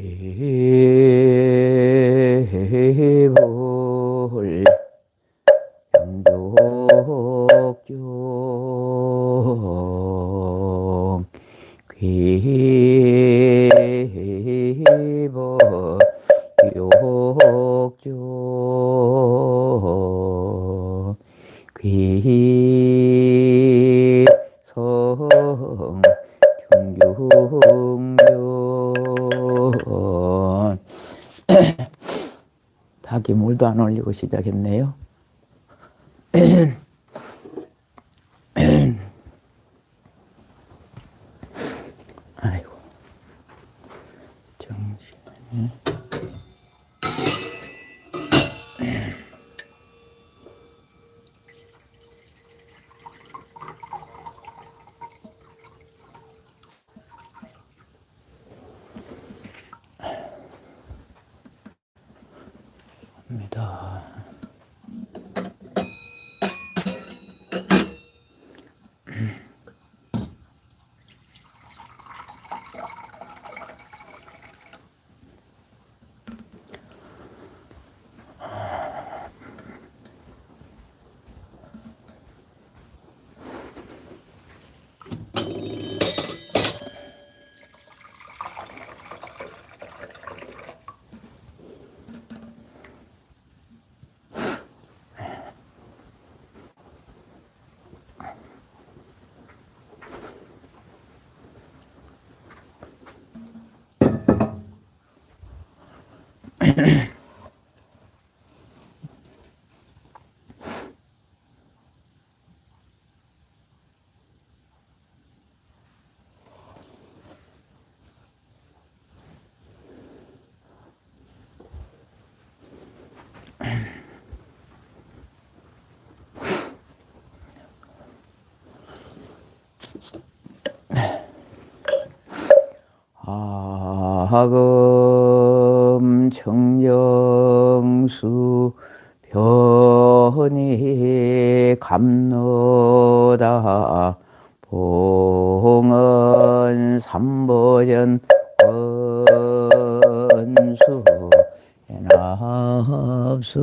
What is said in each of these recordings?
회볼 영족종 귀보 욕종 귀성 중중yon 닭이 물도 안 올리고 시작했네요. 아이고 정신이 입니다. 하금 청정수 변이 감노다 봉은 삼보전 원수 엔합수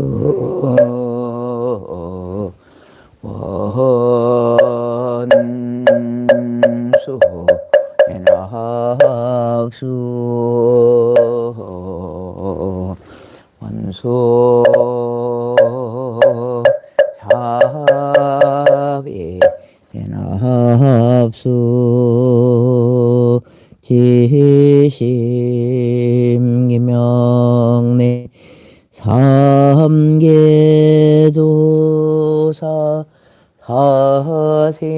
원수 엔합수 원수 자비 엔합수 지심기명내 삼계조사 사생자부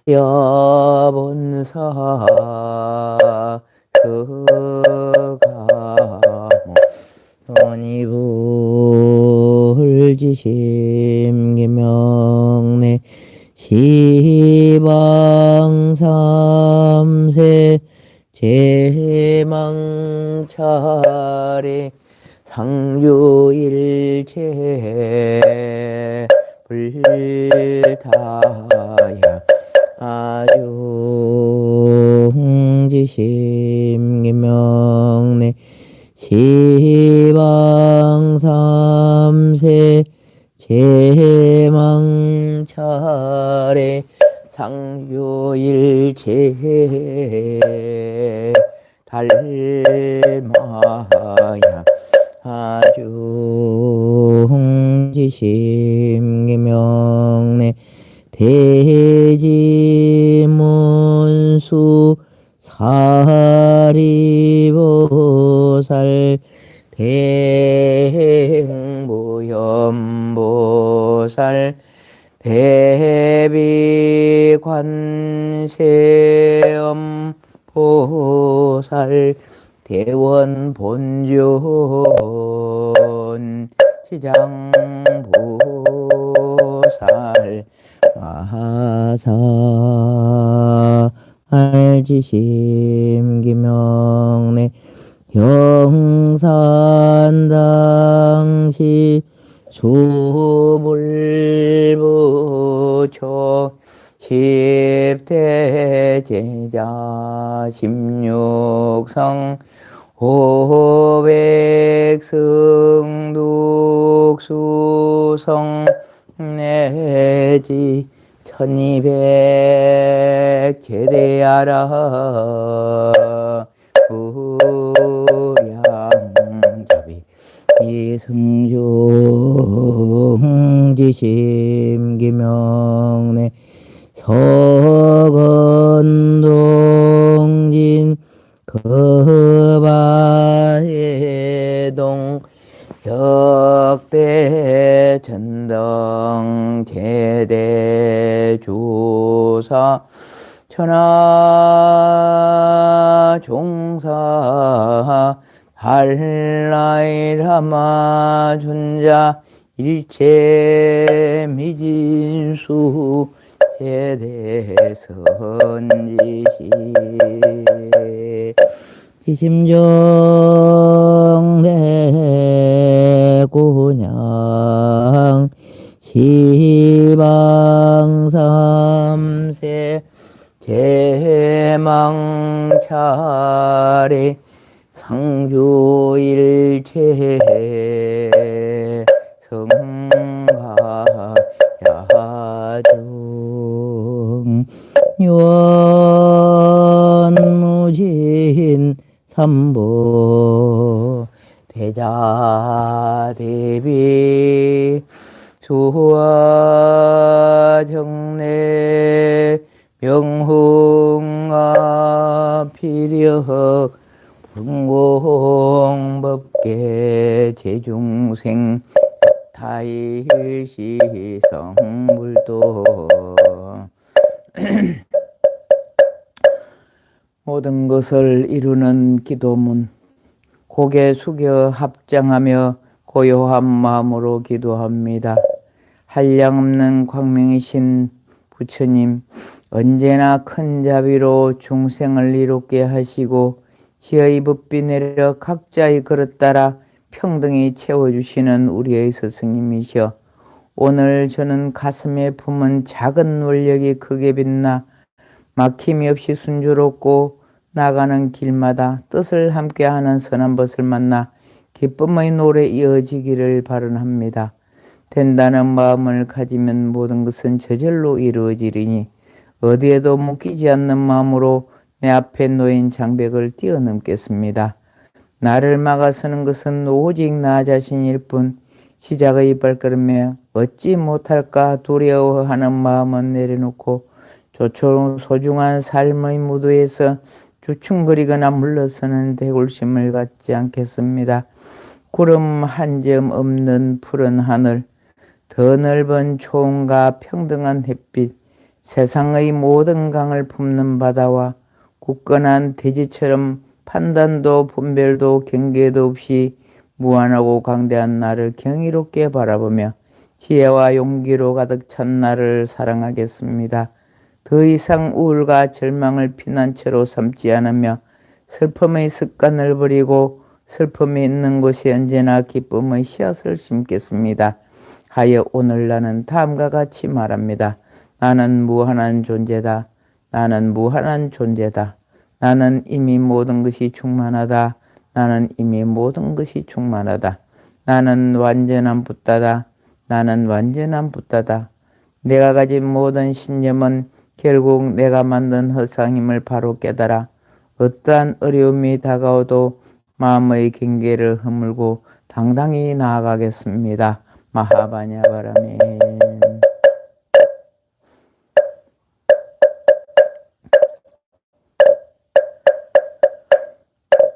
야본사 그가모 원이불지심기명내 시방삼세 제망차례 상주일체 불타야 아중지심기명내 시방삼세 제망차례 상주일체 달마야 아중지심기명내 대지문수 사리보살 대행무염보살 대비관세음보살 대원본존 시장보살 마사알지심기명내 경산당시 수불부처 십대제자 십육성 오백승독수성 내지 천이백 제대하라 우량잡이 이승중지심기명내 서건동진 거바해동 역대 전등 제대조사 천하 종사 한라일하마 존자 일체 미진수 제대선지시 지심정대고냥 시방삼세 제망차례 상주일체 성가야중 유언무진 삼보 대자대비 수화정례 명흥아 피력 분공법계 제중생 타일시성불도 모든 것을 이루는 기도문 고개 숙여 합장하며 고요한 마음으로 기도합니다. 한량없는 광명이신 부처님, 언제나 큰 자비로 중생을 이롭게 하시고 지혜의 법비 내려 각자의 그릇 따라 평등히 채워주시는 우리의 스승님이셔. 오늘 저는 가슴에 품은 작은 원력이 크게 빛나 막힘이 없이 순조롭고 나가는 길마다 뜻을 함께하는 선한 것을 만나 기쁨의 노래 이어지기를 바라합니다. 된다는 마음을 가지면 모든 것은 저절로 이루어지리니 어디에도 묶이지 않는 마음으로 내 앞에 놓인 장벽을 뛰어넘겠습니다. 나를 막아서는 것은 오직 나 자신일 뿐 시작의 발걸음에 얻지 못할까 두려워하는 마음은 내려놓고 조촐 소중한 삶의 무도에서 주춤거리거나 물러서는 대굴심을 갖지 않겠습니다. 구름 한 점 없는 푸른 하늘, 더 넓은 초원과 평등한 햇빛, 세상의 모든 강을 품는 바다와 굳건한 대지처럼 판단도 분별도 경계도 없이 무한하고 강대한 나를 경이롭게 바라보며 지혜와 용기로 가득 찬 나를 사랑하겠습니다. 더 이상 우울과 절망을 피난처로 삼지 않으며 슬픔의 습관을 버리고 슬픔이 있는 곳에 언제나 기쁨의 씨앗을 심겠습니다. 하여 오늘 나는 다음과 같이 말합니다. 나는 무한한 존재다. 나는 무한한 존재다. 나는 이미 모든 것이 충만하다. 나는 이미 모든 것이 충만하다. 나는 완전한 붓다다. 나는 완전한 붓다다. 내가 가진 모든 신념은 결국 내가 만든 허상임을 바로 깨달아 어떠한 어려움이 다가오도 마음의 경계를 허물고 당당히 나아가겠습니다. 마하바냐바라미.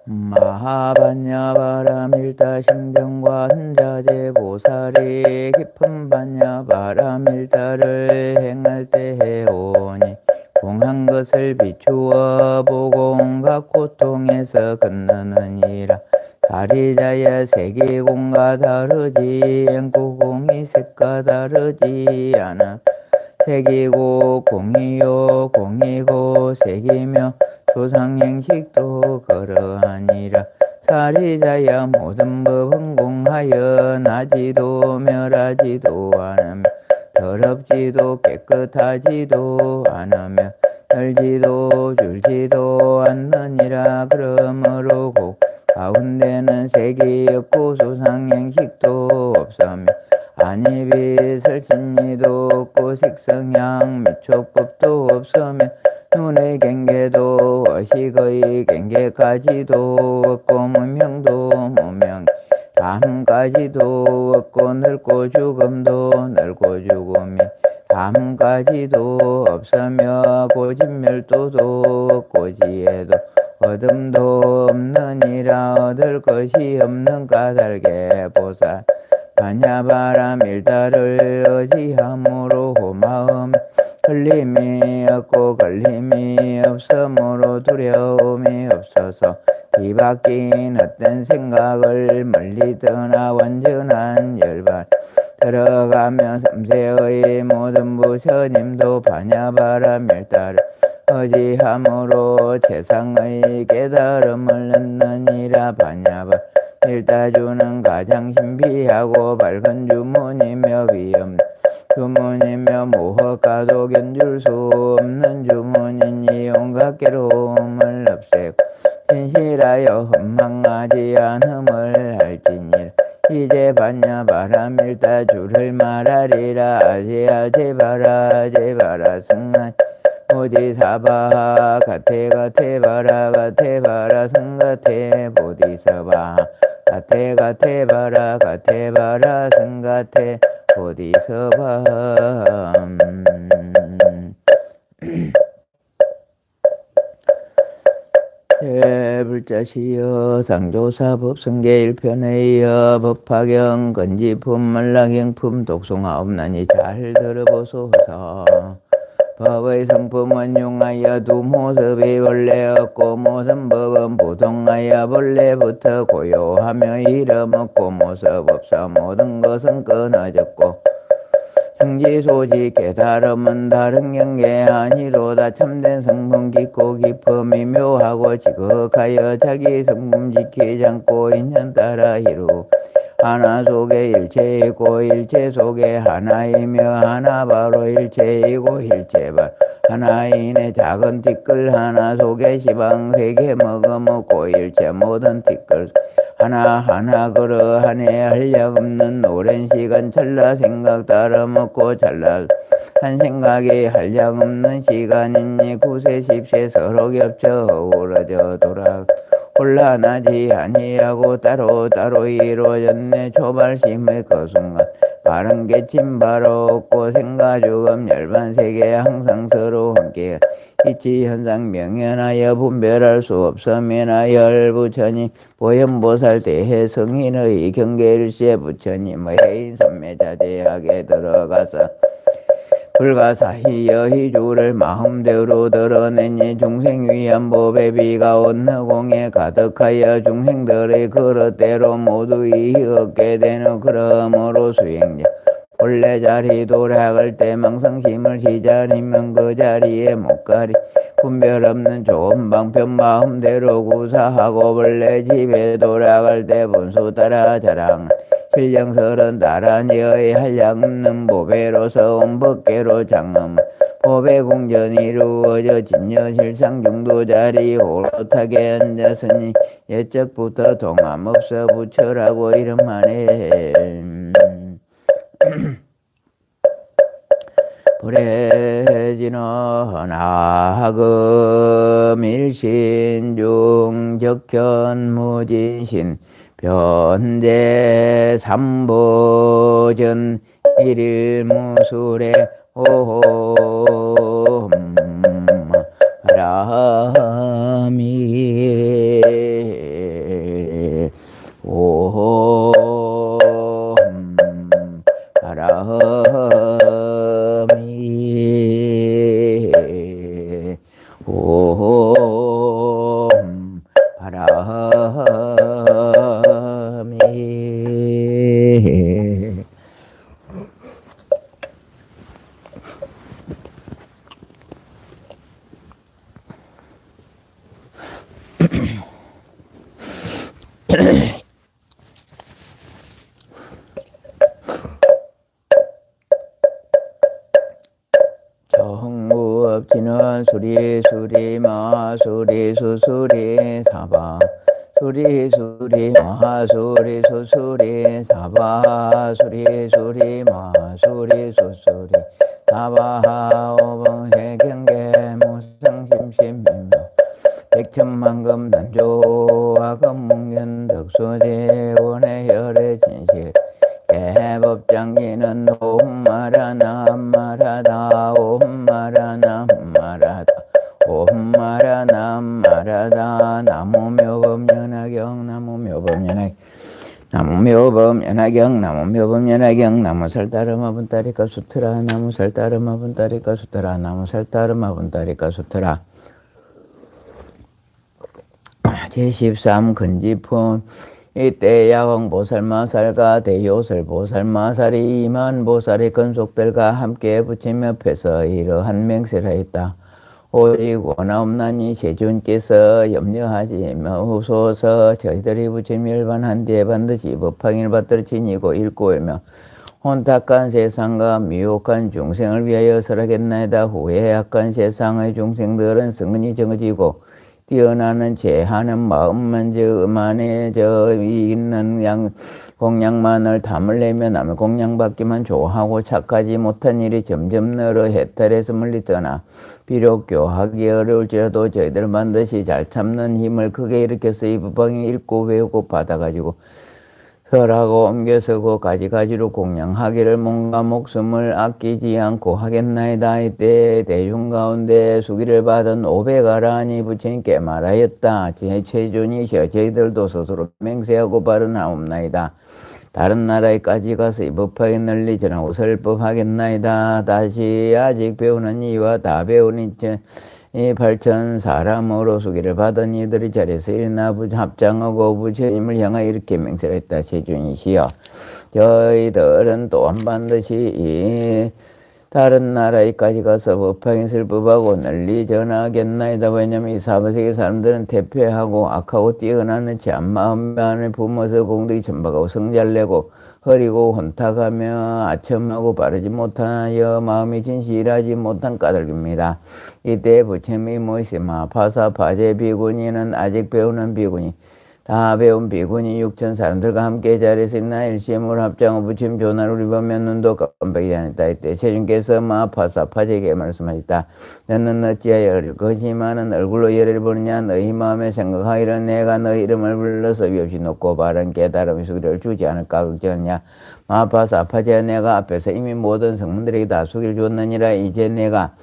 마하바냐바라밀다심경과 한자재 보살이 깊은 바냐바라밀다를 행할 때 해오니 공한 것을 비추어 보고 온갖 고통에서 건너느니라. 다리자야 세계공과 다르지 앵구공이 색과 다르지 않아. 색이고 공이요 공이고 색이며 조상행식도 그러하니라. 사리자야 모든 법은 공하여 나지도 멸하지도 않으며 더럽지도 깨끗하지도 않으며 널지도 줄지도 않느니라. 그러므로 그 가운데는 색이 없고 수상행식도 없으며 안입이 설신이도 없고 식성향 미촉법도 없으며 눈의 경계도 어식의 경계까지도 없고 문명도 무명 담까지도 없고 늙고 죽음도 늙고 죽음이 담까지도 없으며 고진멸도도 없고 지혜도 어둠도 없느니라. 얻을 것이 없는 까닭에 보살 반야바람 일다를 의지함으로 마음 걸림이 없고 걸림이 없으므로 두려움이 없어서 뒤바뀐 헛된 생각을 멀리 떠나 완전한 열반 들어가며 삼세의 모든 부처님도 반야바람 일다를 의지함으로 최상의 깨달음을 얻느니라. 반야바람 일다주는 가장 신비하고 밝은 주문이며 위엄 주문이며 무엇과도 견줄 수 없는 주문이니 온갖 괴로움을 없애고 진실하여 흠망하지 않음을 할지니라. 이제 반야바람 일다주를 말하리라. 아제아제바라 제바라 승한 보디사바 가테 가테바라 가테바라 승가테 보디사바 가테 가테바라 가테바라 승가테 보디사바. 불자시여 상조사 법성계 1편에 이어 법화경 건지품 말랑경품 독송하옵나니 잘 들어보소서. 법의 성품은 융하여 두 모습이 원래 없고 모든 법은 부동하여 본래부터 고요하며 이름 없고 모습 없어 모든 것은 끊어졌고 형지소지 깨달음은 다른 경계 아니로다. 참된 성품 깊고 깊음이 묘하고 지극하여 자기 성품 지키지 않고 인연 따라 이루 하나 속에 일체이고 일체 속에 하나이며 하나 바로 일체이고 일체 바로 하나이네. 작은 티끌 하나 속에 시방 세개 먹어먹고 일체 모든 티끌 하나하나 그러하네. 한량없는 오랜 시간 찰나 생각 따라 먹고 찰나 한 생각이 한량없는 시간이니 구세 십세 서로 겹쳐 어우러져 돌아 혼란하지 아니하고 따로따로 이루어졌네. 초발심의 그 순간 바른 개침 바로 없고 생과 죽음 열반세계 항상 서로 함께 이치 현상 명현하여 분별할 수 없으면하 열부처님 보현보살 대해 성인의 경계일세 부처님의 해인선매자제하게 들어가서 불가사히 여희주를 마음대로 드러내니 중생 위한 법에 비가 온느 공에 가득하여 중생들의 그릇대로 모두 이익 얻게 되는. 그러므로 수행자 본래 자리 돌아갈 때 망상심을 시자리면 그 자리에 못 가리 분별 없는 좋은 방편 마음대로 구사하고 본래 집에 돌아갈 때 분수 따라 자랑 신령설은 나란히의 한량 없는 보배로서 온 법계로 장엄 보배 공전이 이루어져 진여실상 중도 자리 오롯하게 앉았으니 옛적부터 동함없어 부처라고 이름하네. 불해진언 하금 일신중 적현무진신 변제 삼보전 일일무술에 옴 바람이 옴 바람이 옴 바람이 수리는 수리 수리 마수리 수수리 사바 수리 수리 마수리 수수리 사바 수리 수리 마수리 수수리 사바 오봉세경계 무상심심미묘 백천만금 난조와 금문견 덕수제 원의 혈의 진실 개법장기는 옴마라 남마라다 옴마라 남마라다 옴마라 남마라다 나무묘법연화경 나무묘법연화경 나무묘법연화경 나무묘법연화경 나무살따르마분따리까 수트라 나무살따르마분따리까 수트라 나무살따르마분따리까 수트라 제13 근지품 이때 야광보살마살과 대요설보살마살이 이만보살의 근속들과 함께 부처님 옆에서 이러한 맹세를 했다. 오직 원하옵나니 세존께서 염려하지 마옵소서. 저희들이 부처님 열반한 뒤에 반드시 법황을 받들어 지니고 읽고 오며 혼탁한 세상과 미혹한 중생을 위하여 설하겠나이다. 후에 악한 세상의 중생들은 성은이 정해지고 뛰어나는 제하는 마음만 음안에 있는 공양만을 담을 내며 남의 공양받기만 좋아하고 착하지 못한 일이 점점 늘어 해탈에서 멀리 떠나 비록 교하기 어려울지라도 저희들 반드시 잘 참는 힘을 크게 일으켜서 이 법방에 읽고 배우고 받아가지고 설하고 옮겨서고 가지가지로 공양하기를 몸과 목숨을 아끼지 않고 하겠나이다. 이때 대중 가운데 수기를 받은 500아라한이 부처님께 말하였다. 제 최존이시여 저희들도 스스로 맹세하고 발언하옵나이다. 다른 나라에까지 가서 이 법화에 널리 전하고 설법하겠나이다. 다시 아직 배우는 이와 다 배우는 이 8천 사람으로 수기를 받은 이들이 자리에서 일어나 합장하고 부처님을 향하여 이렇게 맹세를 했다. 세존이시여 저희들은 또한 반드시 이 다른 나라에까지 가서 법화에 설법하고 널리 전하겠나이다. 왜냐하면 이 사바세계 사람들은 대표하고 악하고 뛰어나는 참마음만을 품어서 공덕이 천박하고 성잘 내고 흐리고 혼탁하며 아첨하고 바르지 못하여 마음이 진실하지 못한 까닭입니다. 이때 부처님이 모시마 파사파제 비구니는 아직 배우는 비구니 다 배운 비구니 6천 사람들과 함께 자리에서 있나 일심을 합장하고 부처님 조나를 입으면 눈도 깜빡이지 않았다. 이때 세존께서 마파사파제에게 말씀하셨다. 너는 어찌하여 어릴 것이마는 얼굴로 열애를 보느냐. 너희 마음에 생각하기를 내가 너희 이름을 불러서 위없이 높고 바른 깨달음의 수기를 주지 않을까 걱정하느냐. 마파사파제 내가 앞에서 이미 모든 성문들에게 다 수기를 줬느니라. 이제 내가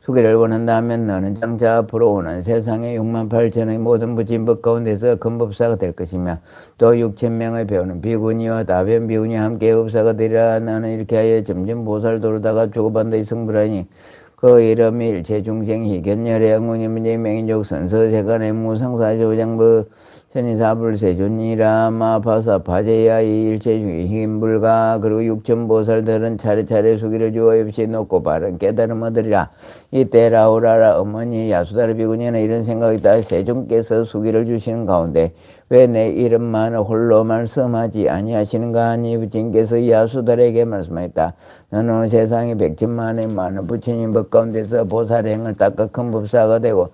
수기를 원한다면 너는 장차 앞으로 오는 세상의 6만 8천의 모든 부침법 가운데서 근법사가 될 것이며 또 6천 명의 배우는 비구니와 다변 비구니와 함께 법사가 되리라. 너는 이렇게 하여 점점 보살 도르다가 주고반드시 성불하니 그 이름이 일체중생 희견열의 영웅님의 맹인족 선서세간의 무상사조장부 천이사불세존이라. 마파사파제야. 이 일체중의 힘불가 그리고 육천보살들은 차례차례 수기를 주어 없이 높고 바른 깨달음 얻으리라. 이때 라우라라 어머니 야수다르 비구니는 이런 생각이 있다. 세존께서 수기를 주시는 가운데 왜 내 이름만 홀로 말씀하지 아니하시는가 하니 부처님께서 야수달에게 말씀하였다. 너는 세상에 100천만의 많은 부처님 법 가운데서 보살행을 닦아 큰 법사가 되고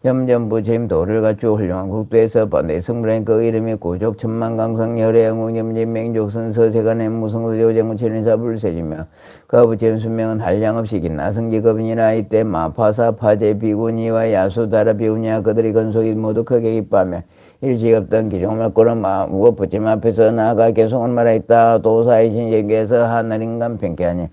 점점 부처님 도를 갖추어 훌륭한 국도에서 번대 성불한 그 이름이 고족 천만강성 열의 영웅점진 맹족선 서세간의 무성서조정은 천인사불세지며 그 부처님 수명은 한량없이 긴 나성지급이니라. 이때 마파사 파제 비구니와 야수다라 비구니와 그들이 건속이 모두 크게 기뻐하며 일식 없던 기종을 꾸는 무엇 부처님 앞에서 나아가 개송을 말하였다. 도사이신 예계에서 하늘인간 평쾌하니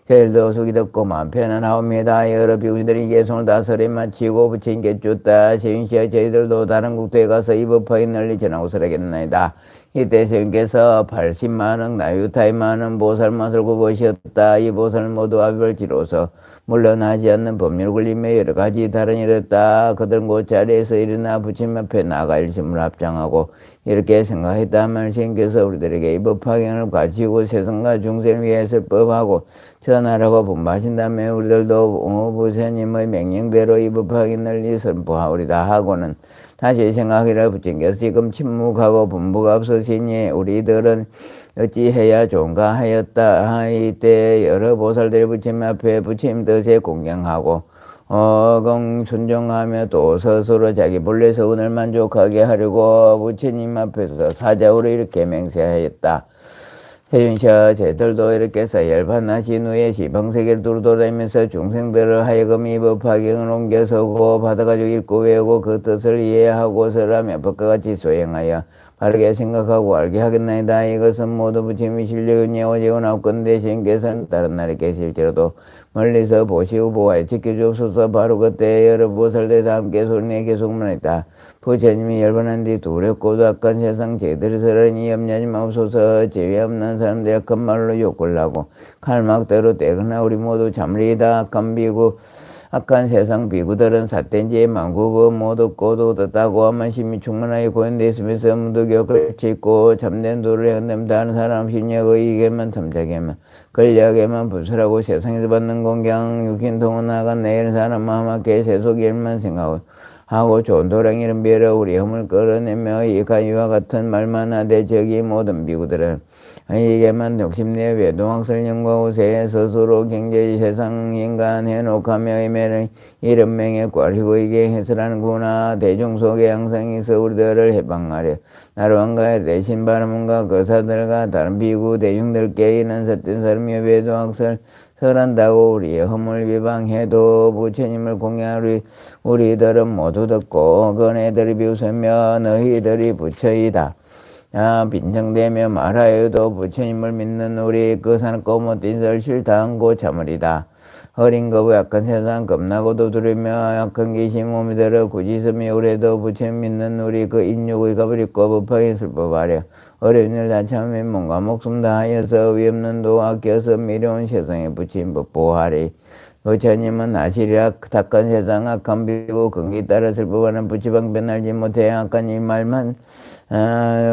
저희들도 수기 듣고 마음 편안하옵니다. 여러 비구니들이 개송을 다 설에 마치고 부처님께 줬다. 세윤시여 저희들도 다른 국도에 가서 이 법화에 널리 전하고 설하겠나이다. 이때 세윤께서 80만억 나유타의 많은 보살맛을 굽으셨다. 이 보살 모두 아비벌지로서 물러나지 않는 법률 걸림에 여러 가지 다른 일었다. 그들은 그 자리에서 일어나 부처님 앞에 나가 일심을 합장하고 이렇게 생각했다면 세윤께서 우리들에게 이 법화경을 가지고 세상과 중생을 위해 설법하고 전하라고 분부하신다면 우리들도 부처님의 명령대로 이 법화경을 널리 선포하오리다 하고는 다시 생각하기를 부처님께서 지금 침묵하고 분부가 없으시니 우리들은 어찌해야 좋은가 하였다. 이때 여러 보살들이 부처님 앞에 부처님 뜻에 공경하고 어공 순종하며 또 스스로 자기 본래 서운을 만족하게 하려고 부처님 앞에서 사자우로 이렇게 맹세하였다. 세윤셔 제들도 이렇게 열반하신 후에 시방세계를 돌아다니면서 중생들을 하여금 이 법화경을 옮겨서고 받아가지고 읽고 외우고 그 뜻을 이해하고 설하며 법과 같이 수행하여 바르게 생각하고 알게 하겠나이다. 이것은 모두 부처님의 실력이니 오직 없건대 신께서는 다른 나라에 계실지라도 멀리서 보시고 보아에 지켜주옵소서. 바로 그때 여러 보살들과 함께 소리내 계속만 했다. 부처님이 열반한 뒤 두렵고도 악한 세상 제들이 서러니 염려하지 마옵소서. 죄 없는 사람들이 악한 말로 욕을 하고 칼막대로 때거나 우리 모두 잠리다. 악한 세상 비구들은 삿된지에 만구법 모두 꼬도 듣다고 하면 심히 충만하게 고연되어 있으면서 무도격을 짓고 참된 도를 행한답니다. 하는 사람 신력의에게만 탐작에만 권력에만 불설하고 세상에서 받는 공경 육신통은 나간 내일 사람 마음밖에 세속 일만 생각하고 좋은 도량 이름 비러 우리 험을 끌어내며 이 가위와 같은 말만 하되 저기 모든 비구들은 이게만 욕심내 외도왕설 영광 새 스스로 경제의 세상 인간 해놓고하며 이런 명에 꽈리고 이게 해설하는구나. 대중 속에 항상 있어 우리들을 해방하려 나로한가에 대신 바라문과 거사들과 다른 비구 대중들께 이는 삿된 사람이 외도왕설 설한다고 우리의 허물 비방해도 부처님을 공양하리 우리들은 모두 듣고 그네들이 비웃으며 너희들이 부처이다. 빈정대며 말하여도 부처님을 믿는 우리 그 산고 못된 설 싫다 않고 참으리다. 어린 거부 약한 세상 겁나고도 두려며 약한 귀신 몸이 들어 굳이섬이 오래도 부처님 믿는 우리 그 인욕의 겁을 입고 법하게 슬퍼하려 어려운 일 다 참으며 몸과 목숨 다하여서 위없는 도 아껴서 미려운 세상에 부처님 법보하리. 부처님은 아시리라 탁한 세상 악한 비고 근기 따라 슬퍼하는 부치방변 알지 못해 악한 이 말만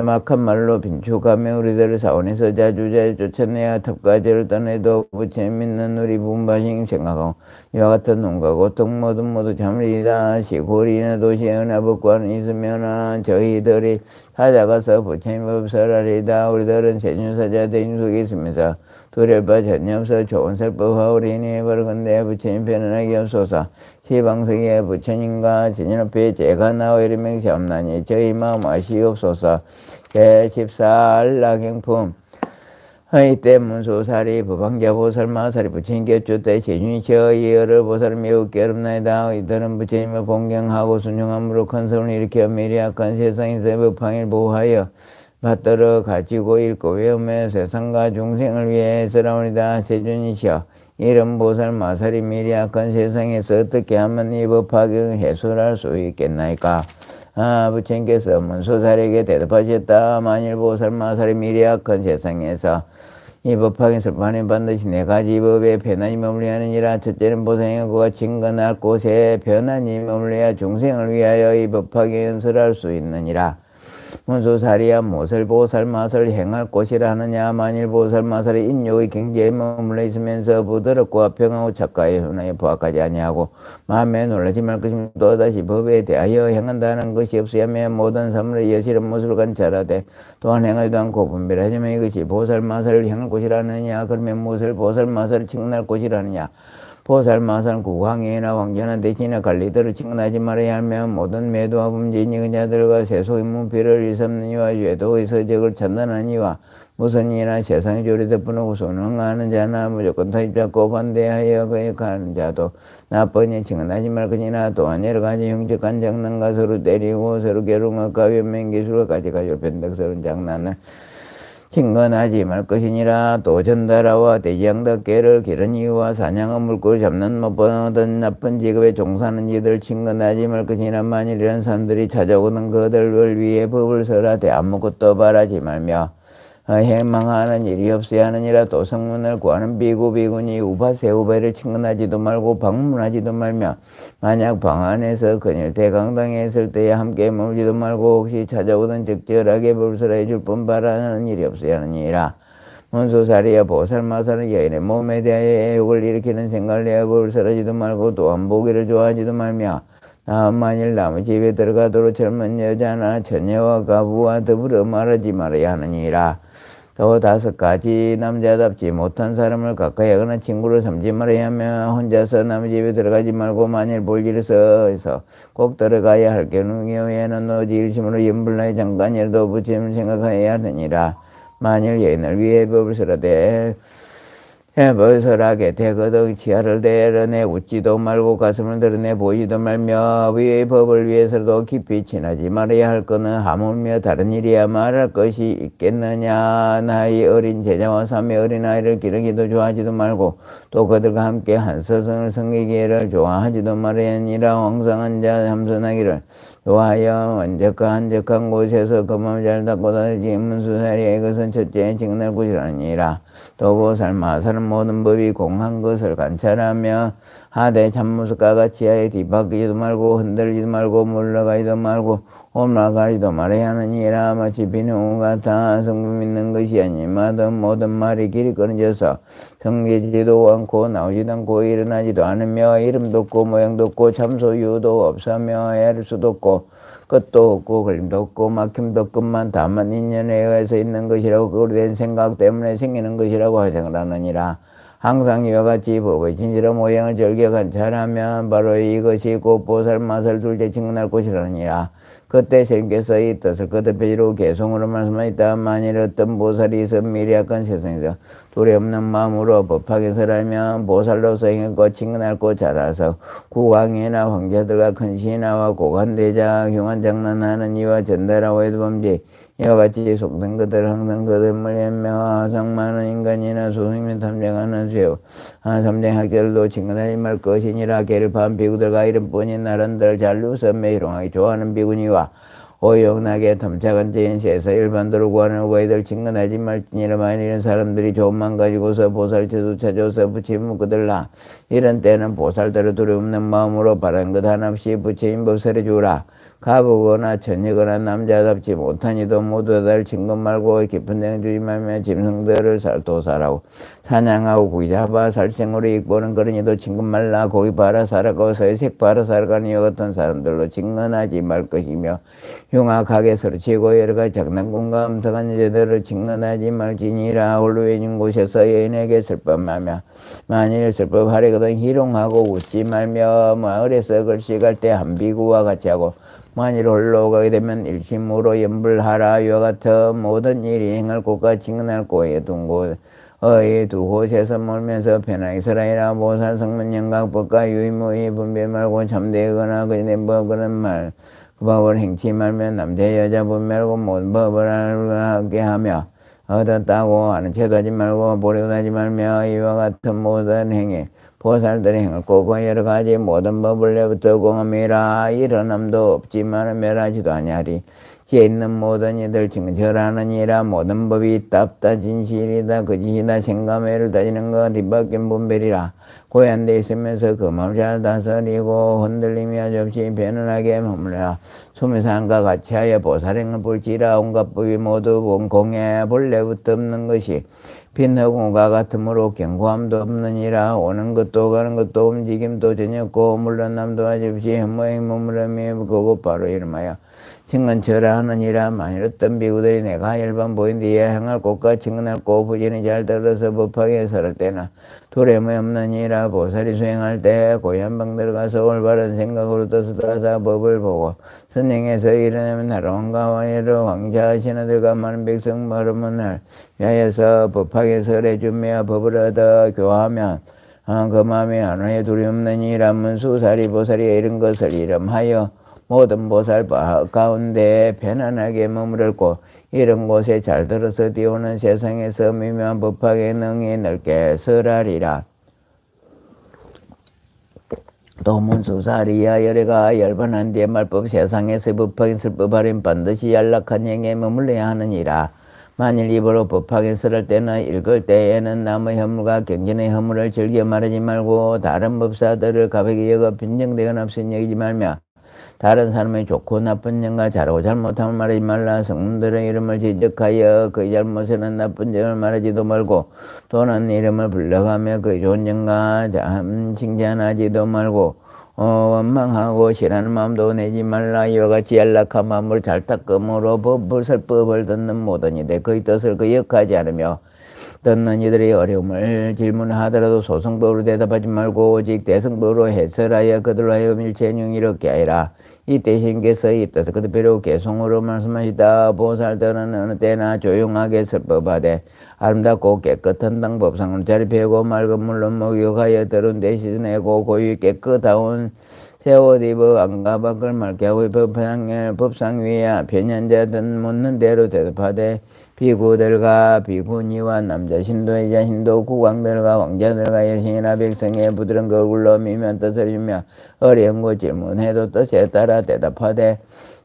막한 말로 빈축하며 우리들을 사원에서 자주자주 쫓아내야 탑까지를 떠내도 부처님 믿는 우리 분바심 생각하고 이와 같은 농과 고통 모두 참으리다. 시골이나 도시에 은하법과는 있으면 저희들이 찾아가서 부처님 법설하리다. 우리들은 세준사자 대중 속에 있으면서 두려울 바 전혀 없어 좋은 설법하오리니 벌건대 부처님 편안하게 없소서. 시방석에 부처님과 진연 앞에 제가 나와 이름 맹세함나니 저희 마음 아시옵소서. 제14 안락행품 이때 문소사리 부방자 보살마사리 부처님께 쫓대 제준이시여 이어를 보살을 매우 깨름나이다. 이들은 부처님을 공경하고 순종함으로 큰 소를 일으켜 미리 악한 세상에서 법황을 보호하여 받들어 가지고 읽고 외우며 세상과 중생을 위해 애쓰라오니다. 세준이시여 이런 보살 마살이 미리 악한 세상에서 어떻게 하면 이 법화경 해소할 수 있겠나이까. 부처님께서 문소살에게 대답하셨다. 만일 보살 마살이 미리 악한 세상에서 이 법화경 설파는 반드시 네 가지 법에 편안히 머물러야 하느니라. 첫째는 보살의 그가 친근할 곳에 편안히 머물러야 중생을 위하여 이 법화경 연설할 수 있느니라. 문소살이야 무엇을 보살마살 행할 곳이라 하느냐. 만일 보살마살이 인욕의 경지에 머물러 있으면서 부드럽고 평하고 착가의 현황에 부합하지 아니하고 마음에 놀라지 말 것이며 또다시 법에 대하여 행한다는 것이 없어야며 모든 사물의 여실한 모습을 관찰하되 또한 행하지도 않고 분별하지만 이것이 보살마살을 행할 곳이라 하느냐. 그러면 무엇을 보살마살을 칭할 곳이라 하느냐. 보살마살 국왕이나 왕자나 대신에 관리들을 칭언하지 말아야 하며 모든 매도와 범죄인 이자들과 세속의 문피를 일삼는 이와 죄도의 서적을 찬단하는 이와 무슨 일이나 세상의 조리 덮어놓고 손흥하는 자나 무조건 타입잡고 반대하여 거역하는 자도 나쁘니 칭언하지 말거니나 또한 여러 가지 형적한 장난과 서로 때리고 서로 괴로운 것과 변명 기술과 가지가지로 변덕스러운 장난을 칭언하지 말 것이니라. 또 전달하와 대지양덕계를 기른 이유와 사냥한 물고를 잡는 못보던 나쁜 직업에 종사하는 이들 칭언하지 말 것이니라. 만일 이런 사람들이 찾아오는 그들을 위해 법을 설하되 아무것도 바라지 말며 행망하는 일이 없어야 하느니라. 또 성문을 구하는 비구니 우바세우바를 칭언하지도 말고 방문하지도 말며 만약 방 안에서 그늘 대강당에 있을 때에 함께 머물지도 말고 혹시 찾아오던 적절하게 불설해 줄 뿐 바라는 일이 없어야 하느니라. 문소사리야 보살마살은 여인의 몸에 대하여 애욕을 일으키는 생각을 내어 불설하지도 말고 또한 보기를 좋아하지도 말며 만일 남의 집에 들어가도록 젊은 여자나 처녀와 가부와 더불어 말하지 말아야 하느니라. 또 5가지 남자답지 못한 사람을 가까이 하거나 친구를 삼지 말아야 하며 혼자서 남의 집에 들어가지 말고 만일 볼 일에서 꼭 들어가야 할 경우에는 오직 일심으로 염불나의 잠깐이라도 부처님을 생각하여야 하느니라. 만일 여인을 위해 법을 설하되 벌설하게 되거든 치아를 드러내 웃지도 말고 가슴을 드러내 보이지도 말며 위의 법을 위해서도 깊이 친하지 말아야 할 것은 하물며 다른 일이야 말할 것이 있겠느냐. 나이 어린 제자와 삼의 어린아이를 기르기도 좋아하지도 말고 또 그들과 함께 한서성을 섬기기를 좋아하지도 말아야 하니라. 황상한 자 참선하기를 좋아하여 한적한 곳에서 그 마음을 잘 닫고 다니지 문수사리에 이것은 첫째 직날 곳이라니라. 또 보살마살은 모든 법이 공한 것을 관찰하며 하되 참무수가 같이 하여 뒤바뀌지도 말고 흔들리지도 말고 물러가지도 말고 올라가지도 말아야 하느니라. 마치 비누 같아 성품 있는 것이 아니마든 모든 말이 길이 끊어져서 성기지도 않고 나오지도 않고 일어나지도 않으며 이름도 없고 모양도 없고 참소유도 없으며 애를 수도 없고 끝도 없고 걸림도 없고 막힘도 없건만 다만 인연에 의해서 있는 것이라고 그로 된 생각 때문에 생기는 것이라고 생각을 하느니라. 항상 이와 같이 법의 진실한 모양을 절개 관찰하면 바로 이것이 곧 보살마살 둘째 증언할 것이라니라. 그때 스님께서 이 뜻을 거듭해지로 개송으로 말씀하였다. 만일 어떤 보살이 있어 미래악한 세상에서 두려움없는 마음으로 법하게 설하면 보살로서 행했고 증언할고 자라서 국왕이나 황제들과 큰 신하와 고관대자 흉한 장난하는 이와 전달하고 해도 범죄 이와 같이 속된 것들 항상 그들 물리며 상많은 인간이나 소승민 탐정하는 죄요 탐정학자들도 증언하지 말 것이니라. 개를 판 비구들과 이름뿐인 나름들 잔류서 매희롱하게 좋아하는 비구니와 오용나게 탐착한 제인세에서 일반도를 구하는 우이들 증언하지 말지니라. 만일 이런 사람들이 좋은 맘 가지고서 보살체도 찾아서 부처님 그들라. 이런 때는 보살들을 두려움없는 마음으로 바란 것 하나 없이 부처님 법설해 주라. 가보거나 처녀거나 남자답지 못한 이도 모두 다를 친것 말고 깊은 데 주지 말며 짐승들을 도살하고 사냥하고 고기 잡아 살생으로 익보는 그런 이도 친것 말라. 고기 팔아 살아가고 색 팔아 살아가는 이와 같은 사람들로 직언하지 말 것이며 흉악하게 서로치고 여러가지 장난꾼과 엄석한 여자들을 직언하지 말지니라. 홀로 있는 곳에서 여인에게 슬픔하며 만일 슬픔하려거든 희롱하고 웃지 말며 마을에서 글씨갈 때 한비구와 같이 하고 만일 홀로 가게 되면 일심으로 염불하라. 이와 같은 모든 일이 행할 곳과 증언할 곳에 두 곳에서 몰면서 편하게 설하이라. 보살 성문 영각 법과 유의무의 분별 말고 참되거나 그전의 법은 말 그 법을 행치 말면 남자 여자 분별하고 모든 법을 하게 하며 얻었다고 하는 채도 하지 말고 보려고 하지 말며 이와 같은 모든 행위 보살들의 행을 꼬고 여러가지 모든 법을 내부터 공함이라. 일어남도 없지만 멸하지도 아니하리. 지혜 있는 모든 이들 증절하느니라. 모든 법이 있답다 진실이다 거짓이다 생감회를 따지는 것 뒤바뀐 분별이라. 고연돼 있으면서 그 마음을 잘 다스리고 흔들림이 아주 없이 변론하게 머물러라. 소매상과 같이 하여 보살행을 볼지라. 온갖 법이 모두 공에 본래부터 없는 것이 빈허공과 같으므로 견고함도 없느니라. 오는 것도 가는 것도 움직임도 전혀 없고 물러남도 하지 없이 현모행 머무름이 그곳 바로 이름하여 증언처라 하느니라. 만일 어떤 비구들이 내가 열반 보인 뒤에 행할 곳과 증언할 곳 부지런히 잘 들어서 법하게 설할 때나 두려움이 없느니라. 보살이 수행할 때 고향 방 들어가서 올바른 생각으로 뜻을 따라서 법을 보고 선행해서 일어나면 나라왕과 왕예로 왕자 신하들과 많은 백성 말하면 날 위하여서 법하게 설해주며 법을 얻어 교하면 그 마음이 하나의 두려움 없느니라. 문수사리 보살이 이런 것을 이름하여 모든 보살 가운데 편안하게 머무르고 이런 곳에 잘 들어서 뛰어오는 세상에서 미묘한 법하게 능히 넓게 설하리라. 또 문수사리야 열애가 열반한 뒤에 말법 세상에서 법하게 설법하려면 반드시 연락한 영에 머물러야 하느니라. 만일 입으로 법하게 설할 때는 읽을 때에는 남의 허물과 경전의 허물을 즐겨 말하지 말고 다른 법사들을 가볍게 여겨 빈정되거나 없인 여기지 말며 다른 사람의 좋고 나쁜 점과 잘하고 잘못함을 말하지 말라. 성문들의 이름을 지적하여 그의 잘못에는 나쁜 점을 말하지도 말고 또는 이름을 불러가며 그의 좋은 점과 칭찬하지도 말고 원망하고 싫어하는 마음도 내지 말라. 이와 같이 연락한 마음을 잘 닦음으로 설법을 듣는 모든 이들 그의 뜻을 기억하지 않으며 듣는 이들의 어려움을 질문하더라도 소승법으로 대답하지 말고 오직 대승법으로 해설하여 그들로 하여금 일체는 이렇게 하리라. 이때 신께서 이 뜻을 그대로 개송으로 말씀하시다. 보살들은 어느 때나 조용하게 설법하되 아름답고 깨끗한 당법상을 자리 펴고 맑은 물로 목욕하여 더러운 데 씻어내고 고유 깨끗하온 새 옷 입어 안과 밖을 맑게 하고 법상 위에 변현자든 묻는 대로 대답하되 비구들과 비구니와 남자 신도의 자신도 국왕들과 왕자들과 여신이나 백성의 부드러운 얼굴로 미면 뜻을 주며 어려운 거 질문해도 뜻에 따라 대답하되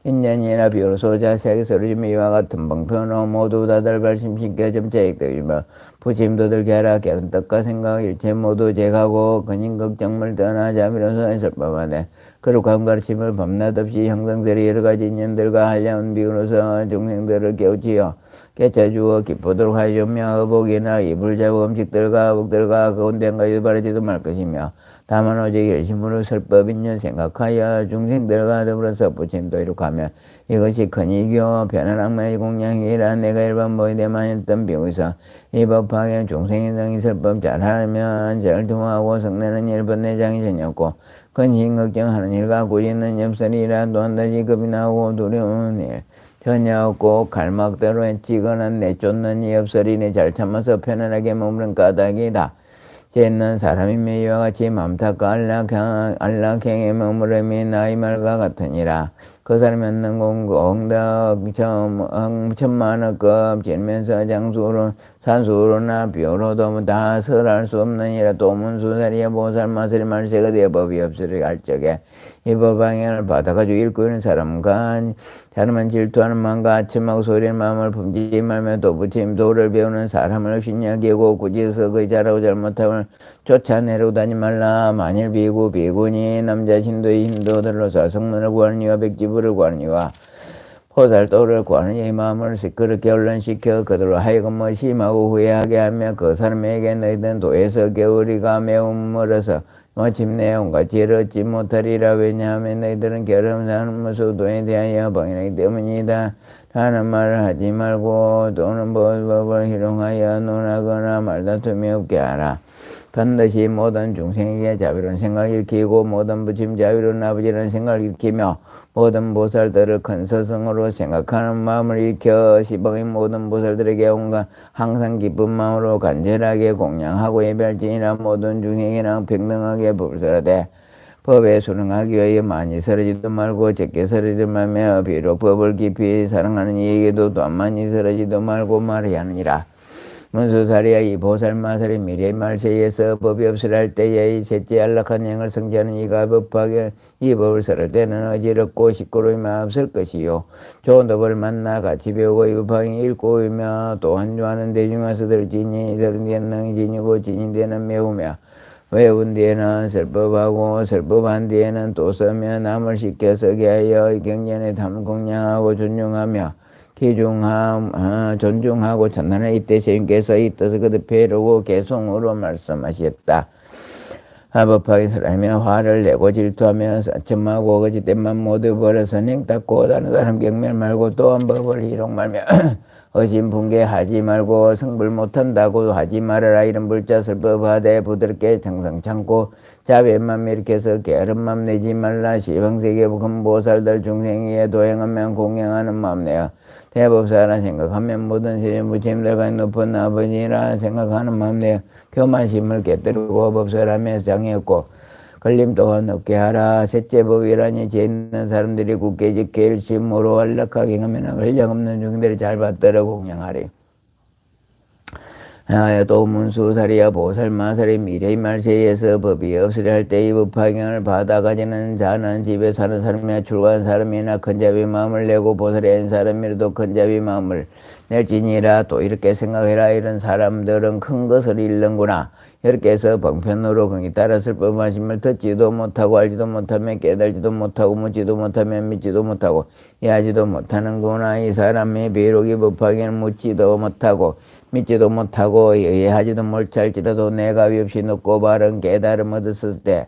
인연이나 비로소 자세하게 소리지며 이와 같은 방편으로 모두 다들 발심시켜 점차 익되며 부침도들 하라 게으른 뜻과 생각 일체 모두 제가고 근인 걱정을 떠나자 비로소 설법하네. 거룩한 가르침을 밤낮 없이 형성들이 여러가지 인연들과 한량한 비로소 중생들을 깨우치어 깨쳐주어 기쁘도록 하여주며 어복이나 이불 잡은 음식들과 복들과 가운데까지 바라지도 말 것이며 다만 오직 열심으로 설법인연 생각하여 중생들과 더불어서 부침도 이룩하며 이것이 큰 이교 편안함의 공양이라. 내가 일반 모의대만 했던 비로소 이 법하게 중생의 등이 설법 잘하면 절통하고 성내는 일본 내장이 전였고 근심 걱정하는 일과 구지는 엽설이라. 또한 다시 겁이 나고 두려운 일 전혀 없고 갈막대로 해치거나 내쫓는 이 엽설이니 잘 참아서 편안하게 머무른 까닭이다. 쟤는 사람이며 이와 같이 맘탁과 안락행에 머무름이 나이 말과 같으니라. 그 사람이 얻는 공덕 천만억급 지면서 장수로 산수로나 벼로도 다 설할 수 없느니라. 도문수사리에 보살 마술이 말세가 되어 법이 없으리 할 적에 이 법방향을 받아가지고 읽고 있는 사람과 사람은 질투하는 마음과 아침하고 소리는 마음을 품지 말며 도부침 도를 배우는 사람을 신약이고 굳이서 그의 잘하고 잘못함을 쫓아내려고 다니 말라. 만일 비구니 남자 신도의 신도들로서 성문을 구하는 이와 백지부를 구하는 이와 포살도를 구하는 이의 마음을 시끄럽게 혼란시켜 그들로 하여금 심하고 후회하게 하며 그 사람에게 너희들은 도에서 게으리가 매우 멀어서 마침내 온갖 지혜를 얻지 못하리라. 왜냐하면 너희들은 결혼하는 수도에 대하여 방해하기 때문이다. 하는 말을 하지 말고 또는 법을 희롱하여 논하거나 말다툼이 없게 하라. 반드시 모든 중생에게 자비로운 생각을 일으키고 모든 부침 자비로운 아버지라는 생각을 일으키며 모든 보살들을 큰 스승으로 생각하는 마음을 일으켜 시방의 모든 보살들에게 온갖 항상 기쁜 마음으로 간절하게 공양하고 예별지니라. 모든 중생이랑 평등하게 불사되 법에 순응하기 위하여 많이 쓰러지도 말고 적게 쓰러지도 말며 비록 법을 깊이 사랑하는 이에게도 또한 많이 쓰러지도 말고 말해야 하느니라. 문수사리야 이 보살마살이 미래의 말세에서 법이 없으라 할 때에 이 셋째 안락한 행을 성취하는 이가 법하게 이 법을 설할 때는 어지럽고 시끄러움이 없을 것이요 좋은 법을 만나 같이 배우고 이 법하게 읽고 이며 또한 좋아하는 대중에서 들지니 들은 데는 능히 지니고 지닌 데는 메우며 외운 뒤에는 설법하고 설법한 뒤에는 또 쓰며 남을 시켜서게 하여 경전에 담공양하고 존중하며 존중하고 전하는 이때 스님께서 이 뜻을 거듭해르고 개송으로 말씀하셨다. 합법하게 설하며 화를 내고 질투하며 사첨하고 거짓된만 모두 버려서 냉닦고 다른 사람 경멸 말고 또한 법을 희롱 말며 의심분개하지 말고 성불 못한다고 하지 말아라. 이런 불자 설법하되 부드럽게 정성 참고 자비만 일으켜서 게으름맘 내지 말라. 시방세계 큰 보살들 중생에 도행하면 공양하는 마음 내어 대법사라 생각하면 모든 세계 부처님들과 높은 아버지라 생각하는 마음 내어 교만심을 깨뜨리고 법설하며 장애없고 걸림 또한 없게 하라. 셋째 법이라니 죄 있는 사람들이 굳게 지켜 일심으로 안락하게 하면 권력 없는 중들이 잘 받들어 공양하리. 또 문수사리야 보살마살이 미래의 말세에서 법이 없으려 할 때 이 법화경을 받아가지는 자는 집에 사는 사람이나 출가한 사람이나 큰자비 마음을 내고 보살이 아닌 사람이라도 큰자비 마음을 낼지니라. 또 이렇게 생각해라. 이런 사람들은 큰 것을 잃는구나. 이렇게 해서 방편으로 긍이 따라 설법하심을 듣지도 못하고 알지도 못하며 깨달지도 못하고 묻지도 못하며 믿지도 못하고 이해하지도 못하는구나. 이 사람이 비록 이 법화경을 묻지도 못하고 믿지도 못하고 이해하지도 못할지라도 내가 없이 높고 바른 깨달음 얻었을 때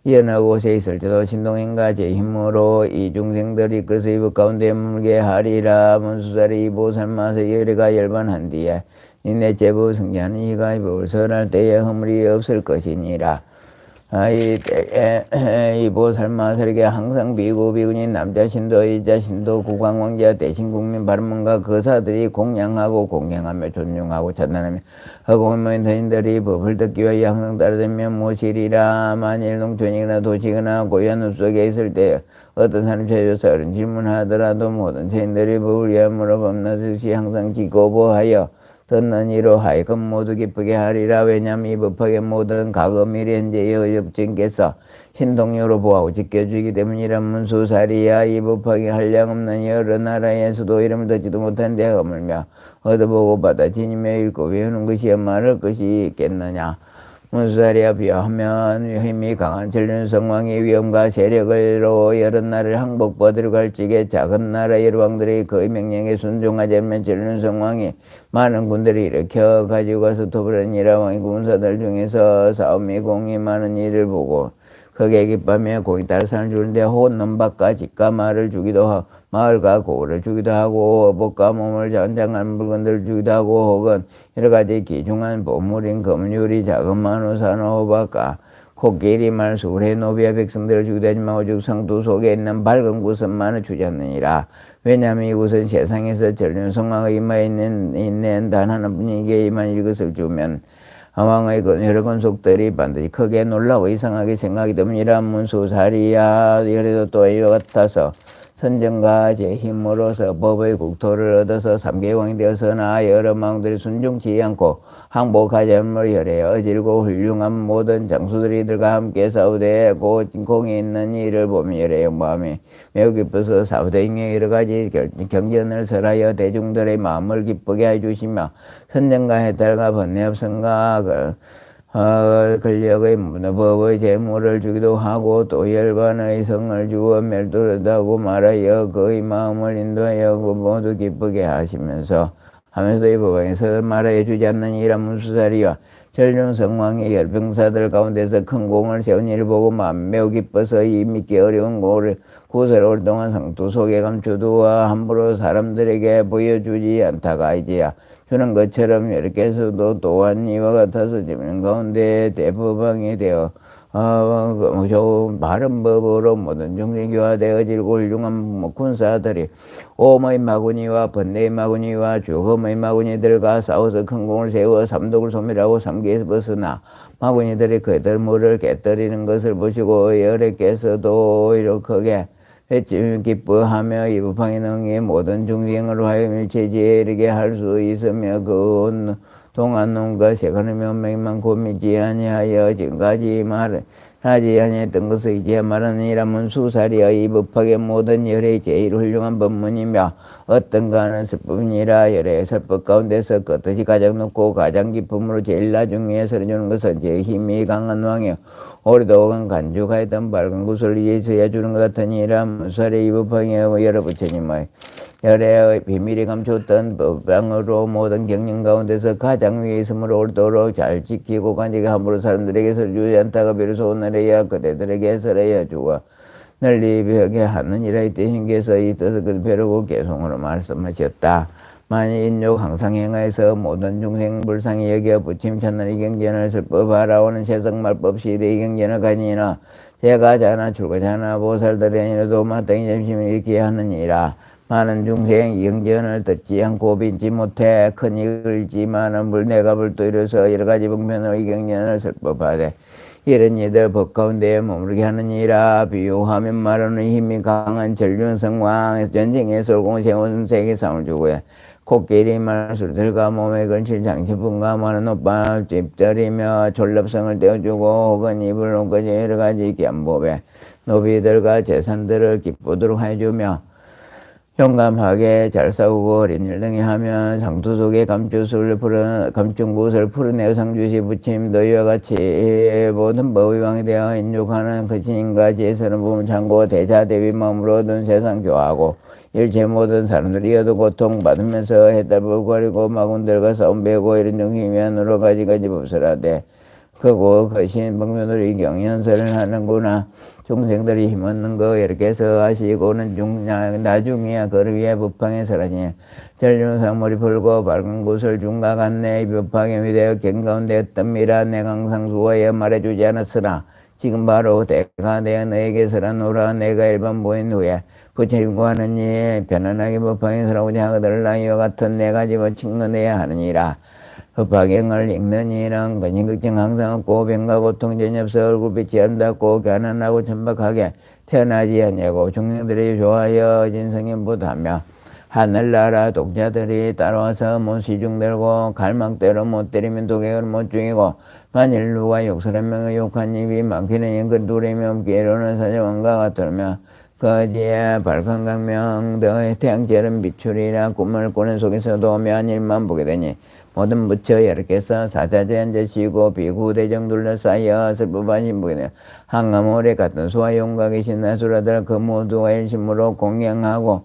희연한 곳에 있을 때도 신동행과 제 힘으로 이 중생들이 그래서 이법 가운데 물게 하리라. 문수사리 이 보살마서 열애가 열반한 뒤에 이내 제법 승자는 이가 이 법을 설할 때에 허물이 없을 것이니라. 이 보살마설에게 항상 비구 비군인 남자신도 여자신도 국왕왕자 대신국민 바른문과 거사들이 공양하고 공경하며 존중하고 찬단하며 허공의 터인들이 법을 듣기 위하여 항상 따르며 모시리라. 만일 농촌이거나 도시거나 고요한 숲속에 있을 때 어떤 사람이 찾아서 어른 질문하더라도 모든 죄인들이 법을 위하여 물어봅나듯이 항상 기고보하여 듣는 이로 하여금 모두 기쁘게 하리라. 왜냐하면 이 법학의 모든 과거 미래 현재의 의협증께서 신동요로 보하고 지켜주기 때문이라. 문수사리야. 이 법학이 한량없는 여러 나라에서도 이름을 듣지도 못하는데 허물며 얻어보고 받아 지니며 읽고 외우는 것이야 말할 것이 있겠느냐. 문수사리야. 비하면 힘이 강한 전륜성왕의 위엄과 세력으로 여러 나라를 항복받으러 갈지게 작은 나라 여러 왕들의 그의 명령에 순종하지 않으면 전륜성왕이 많은 군대를 일으켜 가지고 가서 도부라니라. 왕의 군사들 중에서 싸움이 공이 많은 일을 보고 크게 기뻐하며 공이 다른 사람을 주는데 혹은 넘박과 집과 말을 주기도 하고 마을과 고를 주기도 하고 법과 몸을 전장한 물건들을 주기도 하고 혹은 여러 가지 귀중한 보물인 금유리 자그마한 우산호 호박과 코끼리 말 수레 노비와 백성들을 주기도 하지만 오직 성도 속에 있는 밝은 곳은만을 주지 않느니라. 왜냐하면 이곳은 세상에서 전륜성왕의 임하에 있는 단 하나뿐이기에 이만 이것을 주면 왕의 여러 권속들이 반드시 크게 놀라고 이상하게 생각이 듭니다. 문수사리야. 그래도 또 이와 같아서 선정과 제 힘으로서 법의 국토를 얻어서 3개의 왕이 되어서나 여러 왕들이 순종치 않고 항복하지 않음을 열에 어질고 훌륭한 모든 장수들이 이들과 함께 싸우되 공이 있는 일을 보며 열에 영마음이 매우 기뻐서 싸우되 ing의 여러 가지 경전을 설하여 대중들의 마음을 기쁘게 해주시며 선정과 해탈과 번뇌업성과 권력의 법의 재물을 주기도 하고 또 열반의 성을 주어 멸도하고 말하여 그의 마음을 인도하여 모두 기쁘게 하시면서 이 법에서 말하여 주지 않는 이란 문수사리와 전륜성왕의 열병사들 가운데서 큰 공을 세운 일을 보고 마음 매우 기뻐서 이 믿기 어려운 곳을 오랫동안 상투 속에 감추두어 함부로 사람들에게 보여주지 않다가 이제야 주는 것처럼 이렇게서도 또한 이와 같아서 지면 가운데 대법왕이 되어 좋은 바른 법으로 모든 중생이 교화되어 질고 훌륭한 군사들이 오음의 마구니와 번뇌의 마구니와 죽음의 마구니들과 싸워서 큰 공을 세워 삼독을 소멸하고 삼계에서 벗어나 마구니들이 그들 물을 깨뜨리는 것을 보시고 여래께서도 이렇게 기뻐하며 이 법황의 능히 모든 중생을 하여 밀체지에 이르게 할 수 있으며 그 동안 논과 세간의 운명만 고미지 아니하여 지금까지 말하지 아니했던 것을 이제 말하느니라. 문수사리여. 이 법학의 모든 열의 제일 훌륭한 법문이며 어떤가는 설법이니라. 열의 설법 가운데서 그 뜻이 가장 높고 가장 기쁨으로 제일 나중에 설해주는 것은 제 힘이 강한 왕이요 오래도록 간주하였던 밝은 구슬을 이제서야 주는 것 같으니라. 문수사리 이 법학의 여러 부처님의 열의 비밀이 감췄던 법방으로 모든 경영 가운데서 가장 위에 있으므로 오래도록 잘 지키고 간직에 함부로 사람들에게 설주지 않다가 비로소 오늘에야 그대들에게 설해야 주어 널리 벽에 하느니라. 이때 신께서 이 뜻을 그 벼르고 개송으로 말씀하셨다. 만일 인욕 항상 행하여서 모든 중생 불상히 여겨 부침 찾는 이 경전을 설법하라오는 세상말법 시대 이 경전을 가지니라. 제가 자나 출가 자나 보살들이 아니라도 마땅히 점심을 일으키게 하느니라. 많은 중생 이 경전을 듣지 않고 빈지 못해 큰 이익을 잃지만은 물내가 불도 이뤄서 여러 가지 방편으로 이 경전을 설법하되 이런 이들 법 가운데 머무르게 하느니라. 비유하면 말하는 힘이 강한 전륜성왕 전쟁에 설공 세운 세계 상을 주고해 코끼리 말술들과 몸에 걸칠 장신품과 많은 옷밥 집들이며 졸랍성을 떼어주고 혹은 입을 옷까지 여러 가지 기안법에 노비들과 재산들을 기쁘도록 해주며 용감하게 잘 싸우고 어린 일 등에 하면 상투 속에 감춘 곳을 풀어내어 상주시 부침 너희와 같이 모든 법의 왕이 되어 인육하는 그 신인과 지혜스러운 몸을 참고 대자 대비 마음으로 얻은 세상 교화하고 일체 모든 사람들이 얻어 고통받으면서 해달을 구하리고 마군들과 싸움 배우고 이런 중심이 한 여러 가지 법설하되 그거 거신 법묘들이 경연설을 하는구나. 중생들이 힘없는 거 이렇게 해서 하시고는 나중에야 그를 위해 법방에 서라니 전륜상물이 불고 밝은 곳을 중각한 내 법방에 위대어 갱가운데 뜹니다. 내가 항상 수하여 말해주지 않았으나 지금 바로 대가 되어 너에게 서라노라. 내가 일반 보인 후에 부처님과 하느니 편안하게 법방에 서라오지 하거들라. 이와 같은 네 가지 친근해야 하느니라. 법화경을 읽는 이는 근심걱정 항상 없고 병과 고통 전혀 없어 얼굴빛이 아름답고 가난하고 천박하게 태어나지 않냐고 중생들이 좋아하여 진성인보다며 하늘나라 독자들이 따라와서 못 시중들고 갈망대로 못 때리면 도객을 못 죽이고 만일 누가 욕설 한 명의 욕한 입이 많기는 그 누리며 없기로는 사자왕과 같으며 거지에 밝은 강명 등의 태양처럼 비추리라. 꿈을 꾸는 속에서도 면일만 보게 되니 모든 부처 여러께서 사자제한제시고 비구대정 둘러싸여 슬픔한 신부에 한가모래 같은 수와 용과 계신 나수라들 그 모두가 일심으로 공양하고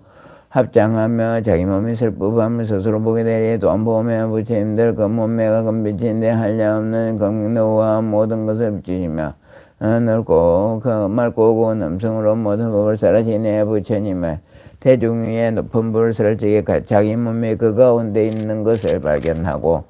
합장하며 자기 몸이 슬픔함을 스스로 보게 되리. 또한 보면 부처님들 그 몸매가 금빛인데 한량없는 경노와 모든 것을 비추시며 넓고 맑고 남성으로 모든 법을 사라지네. 부처님의 대중 위에 높은 불을 설치게 자기 몸이 그 가운데 있는 것을 발견하고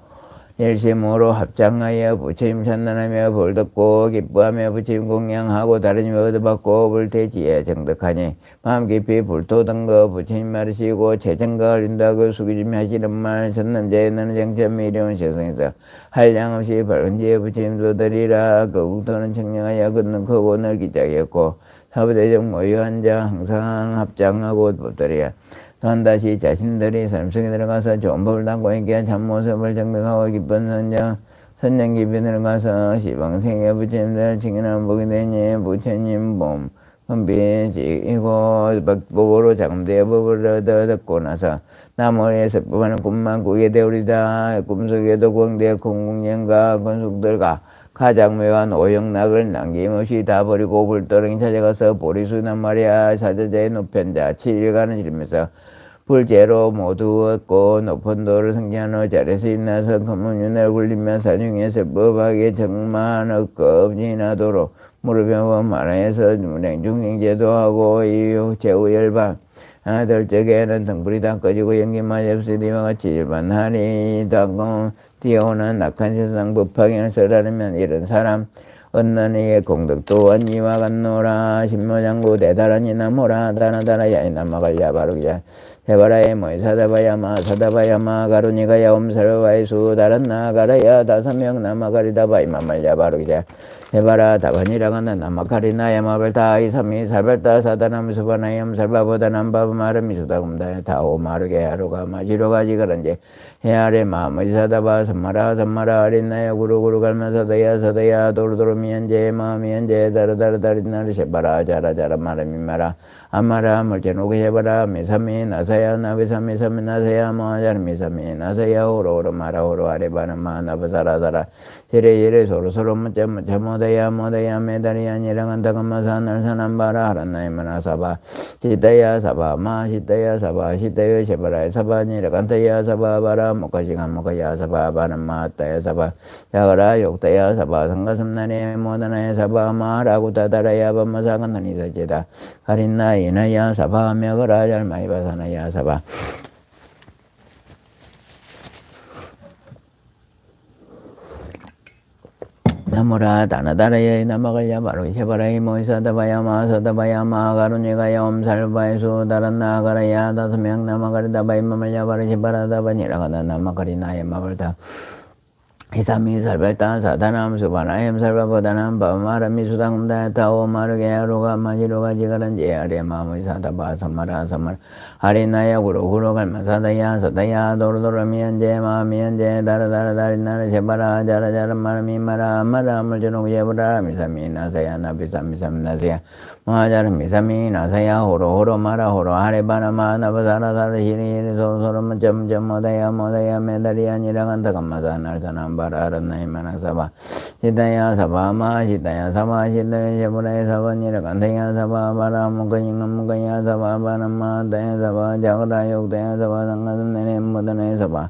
일심으로 합장하여 부처님 찬란하며 불 듣고 기뻐하며 부처님 공양하고 다른 이와 얻어받고 불태지에 정득하니 마음 깊이 불토던 거 부처님 말으시고 재정각을 인다고 수기심이 하시는 말 선남자의 너는 정점이 이름은 세상에서 한량없이 밝은 지에 부처님도 드리라. 거국도는 청량하여 걷는 크고 넓기 짝이었고 사부대적 모유한 자 항상 합장하고 법들이야. 또한 다시 자신들이 삶 속에 들어가서 좋은 법을 담고 있기에 참모습을 정득하고 기쁜 선정 깊이 들어가서 시방생의 부처님들 증인하는 복이 되니 부처님 몸 금빛이고 복으로 장대의 법을 얻어 듣고 나서 나머지 설법하는 꿈만 꾸게 되오리다. 꿈속에도 광대의 공공연과 건숙들과 가장 묘한 오영락을 남김없이 다 버리고 불도렁이 찾아가서 보리수단 말이야. 사자자의 노편자 7일간을 이루면서 불제로 모두 얻고 높은 도를 승진한 후 자리에서 일어나서 검은윤을 굴리며 사중에 설법하게 정만 얻고 지나도록 무릎에 만화에서 중생제도하고 이후 제후열반 아들 적에는 등불이 다 꺼지고 연기마저 없으니 이와 같이 일반하리. 뛰어오는 낙한 세상 법화경을 설하려면 이런 사람 얻는 이의 공덕 또한 이와 같노라. 신모장구 대다라니 나모라 다나다라 야이나마갈 야바르야 해바라에 모이 사다바야마 사다바야마 가루니가 야옴살바이 수 다란나 가라야 다사명 나마가리다바이 마말 야바르야 해바라 다반이라간다 나마카리나 야마발다 이삼이 살발다 사다나미 수바나염 살바보다 남바브 마름이 수다금다 다오 마르게 하루가 마지로가 지그런지 해아래 마무리 사다바 선마라 아린나야 구루구루 갈마 사다야 도루도루 미연제 마미연제 다르다르다리나르 셰바라 자라자라 마르미마라 아마라 물제노게 해바라 미사미 나사야 나비사미 사미 나사야 마자르 미사미 나사야 오로오로 마라 오로 아레바는 마나바사라사라 제레제레 소로소로 무짜 모다야 메다리야 니랑한다가마사 날사남바라 하란나이 마나사바 시다야 사바 마 시다야 사바 시다요 셰바라 사바 니랑한다야 사바 바라 모카시간 모카야 사바 바는 마따야 사바 야가라 욕다야 사바 상가삼나네 모다나야 사바 마라고 다다라야 바마사간 나니사제다 가린나 이나야 사바 메거라 잘마이 바사나야 사바 나무라 다나다라야 나마갈야 바로 셰바라이 모이사다바야마 사다바야마 가루니가야 옴살바이수 다란나 가라야 다스명 나마가리다바이 마말야 바로 셰바라다바니라가다 나마가리나야 마발다 이삼이 살발다 사다남 수바나엠 살바보다남 바마라미 수당다 타오 마르게 하루가 마지로가 지가란지 아레 마무이 사다바 삼마라 아리나야 구로구로 갈마 사다야 도로도로 미연제 마미연제 다라다라다리나라 제바라 자라자라 마라미 마라 물전옥 제바라 미사미 나사야 나비사미 나사야 마자르 미사미 나사야 호로 마라 호로 아레바나마 나바사라사라 시리리 소소로 점점 모다야 메다리야 니라간다 감마사 날사남 바라란나이 마나사바 시다야 사바마 시다야 사바 시다야 제보라야 사바니라 간다야 사바 바라 무가야 사바 바나마 다야 사바 자그라 욕다야 사바 상가슴 내내 모다나야 사바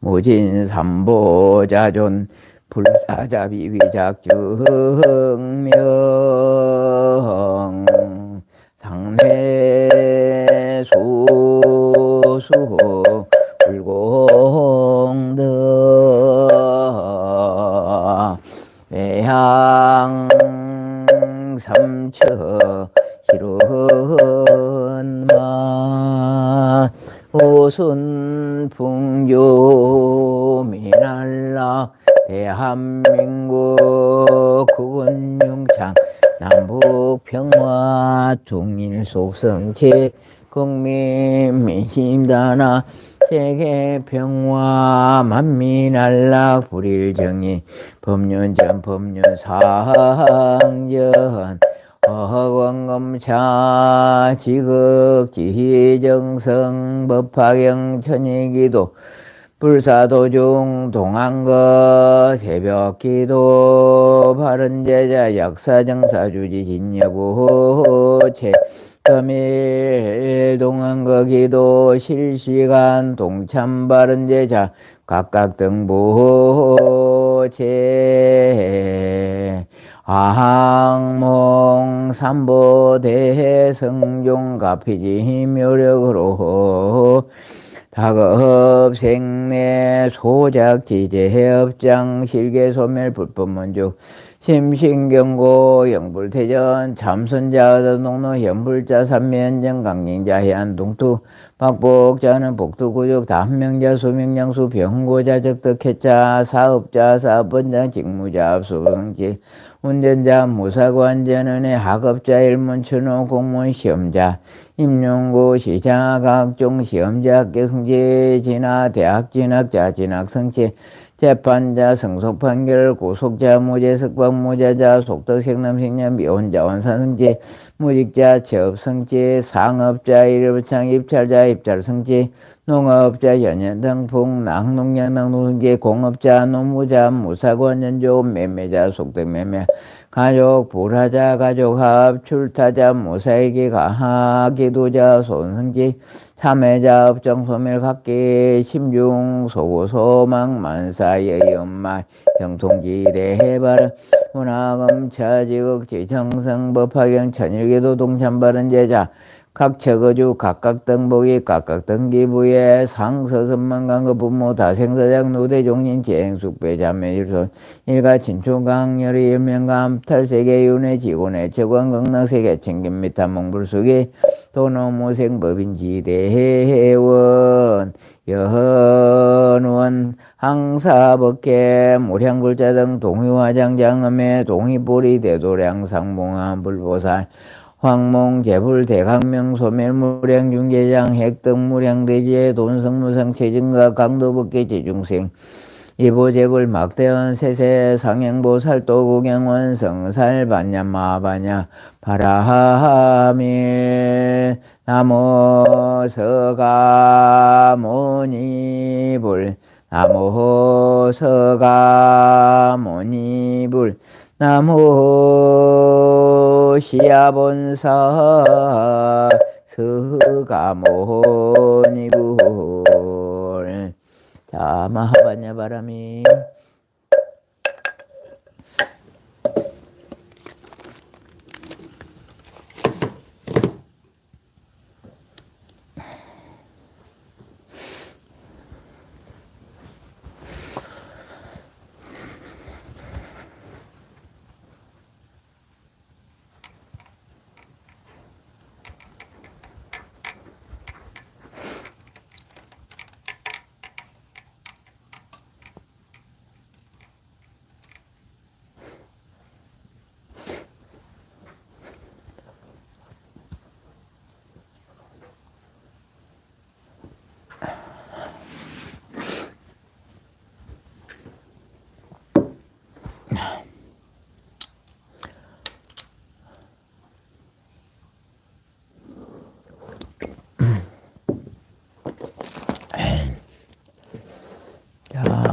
무진삼보자존 불사자비위작증명 상례수수 불공덕 외향 삼처 희른마 오순풍조 미날라 대한민국 구군영창 남북평화 통일속성체 국민민심단하 세계평화 만민안락 불일정의 법륜전 법륜상전 어광검차 지극지정성 법화경 천일기도 불사도중 동안거 새벽기도 바른제자 역사정사주지 진여부체 금일 동안거 기도 실시간 동참 바른제자 각각 등부체 아항몽 삼보대해 성종 가피지 묘력으로 다급 생내 소작 지제협장 실계소멸 불법문주 심신경고 영불태전 참선자 농로 현불자 삼면정 강령자 해안동투 박복자는 복두구juk 다한명자 수명량수 병고자 적덕해자 사업자 사업원장 직무자 압수응지 운전자 무사관전은의 학업자 일문춘호 공무원 시험자 임용고 시장 각종 시험자 합격성지 진학 대학 진학자 진학성취 재판자 승소판결 고속자 무죄 석방무죄자 속덕생남생년 미혼자 원산성지 무직자 취업성지 상업자 일업창 입찰자 입찰성지 농업자 연연등풍 낙농양낭 노성지 공업자 노무자 무사관 연조 매매자 속덕매매 가족 불하자 가족합 출타자 무사에게 가하 기도자 손성지 참회자 업정소멸 각기 심중 소고 소망 만사의 엄마 형통지대 해발 문화검차지극지 정성 법화경 천일기도 동참바른 제자 각처거주 각각 등복이 각각 등기부에 상서선만강거 부모 다생사장 노대종린 재행숙배 자매일손 일가 친초강열의 일명감 탈세계윤회 지곤의 최관극락세계 챙김미타 몽불속에 도노무생법인지대회원 여헌원 항사법계 무량불자 등 동의화장장엄의 동의보리 대도량 상봉한 불보살 황몽 제불 대강명 소멸 무량 중계장 핵등 무량 대지의 돈성무상 체증가 강도법계 제중생 이보 제불 막대원 세세 상행보 살도 구경원 성살 반야 마반야 바라하밀 나모 서가모니불 나모 서가모니불 나모 시야본사 서가모니불. 자, 마하반야 바람이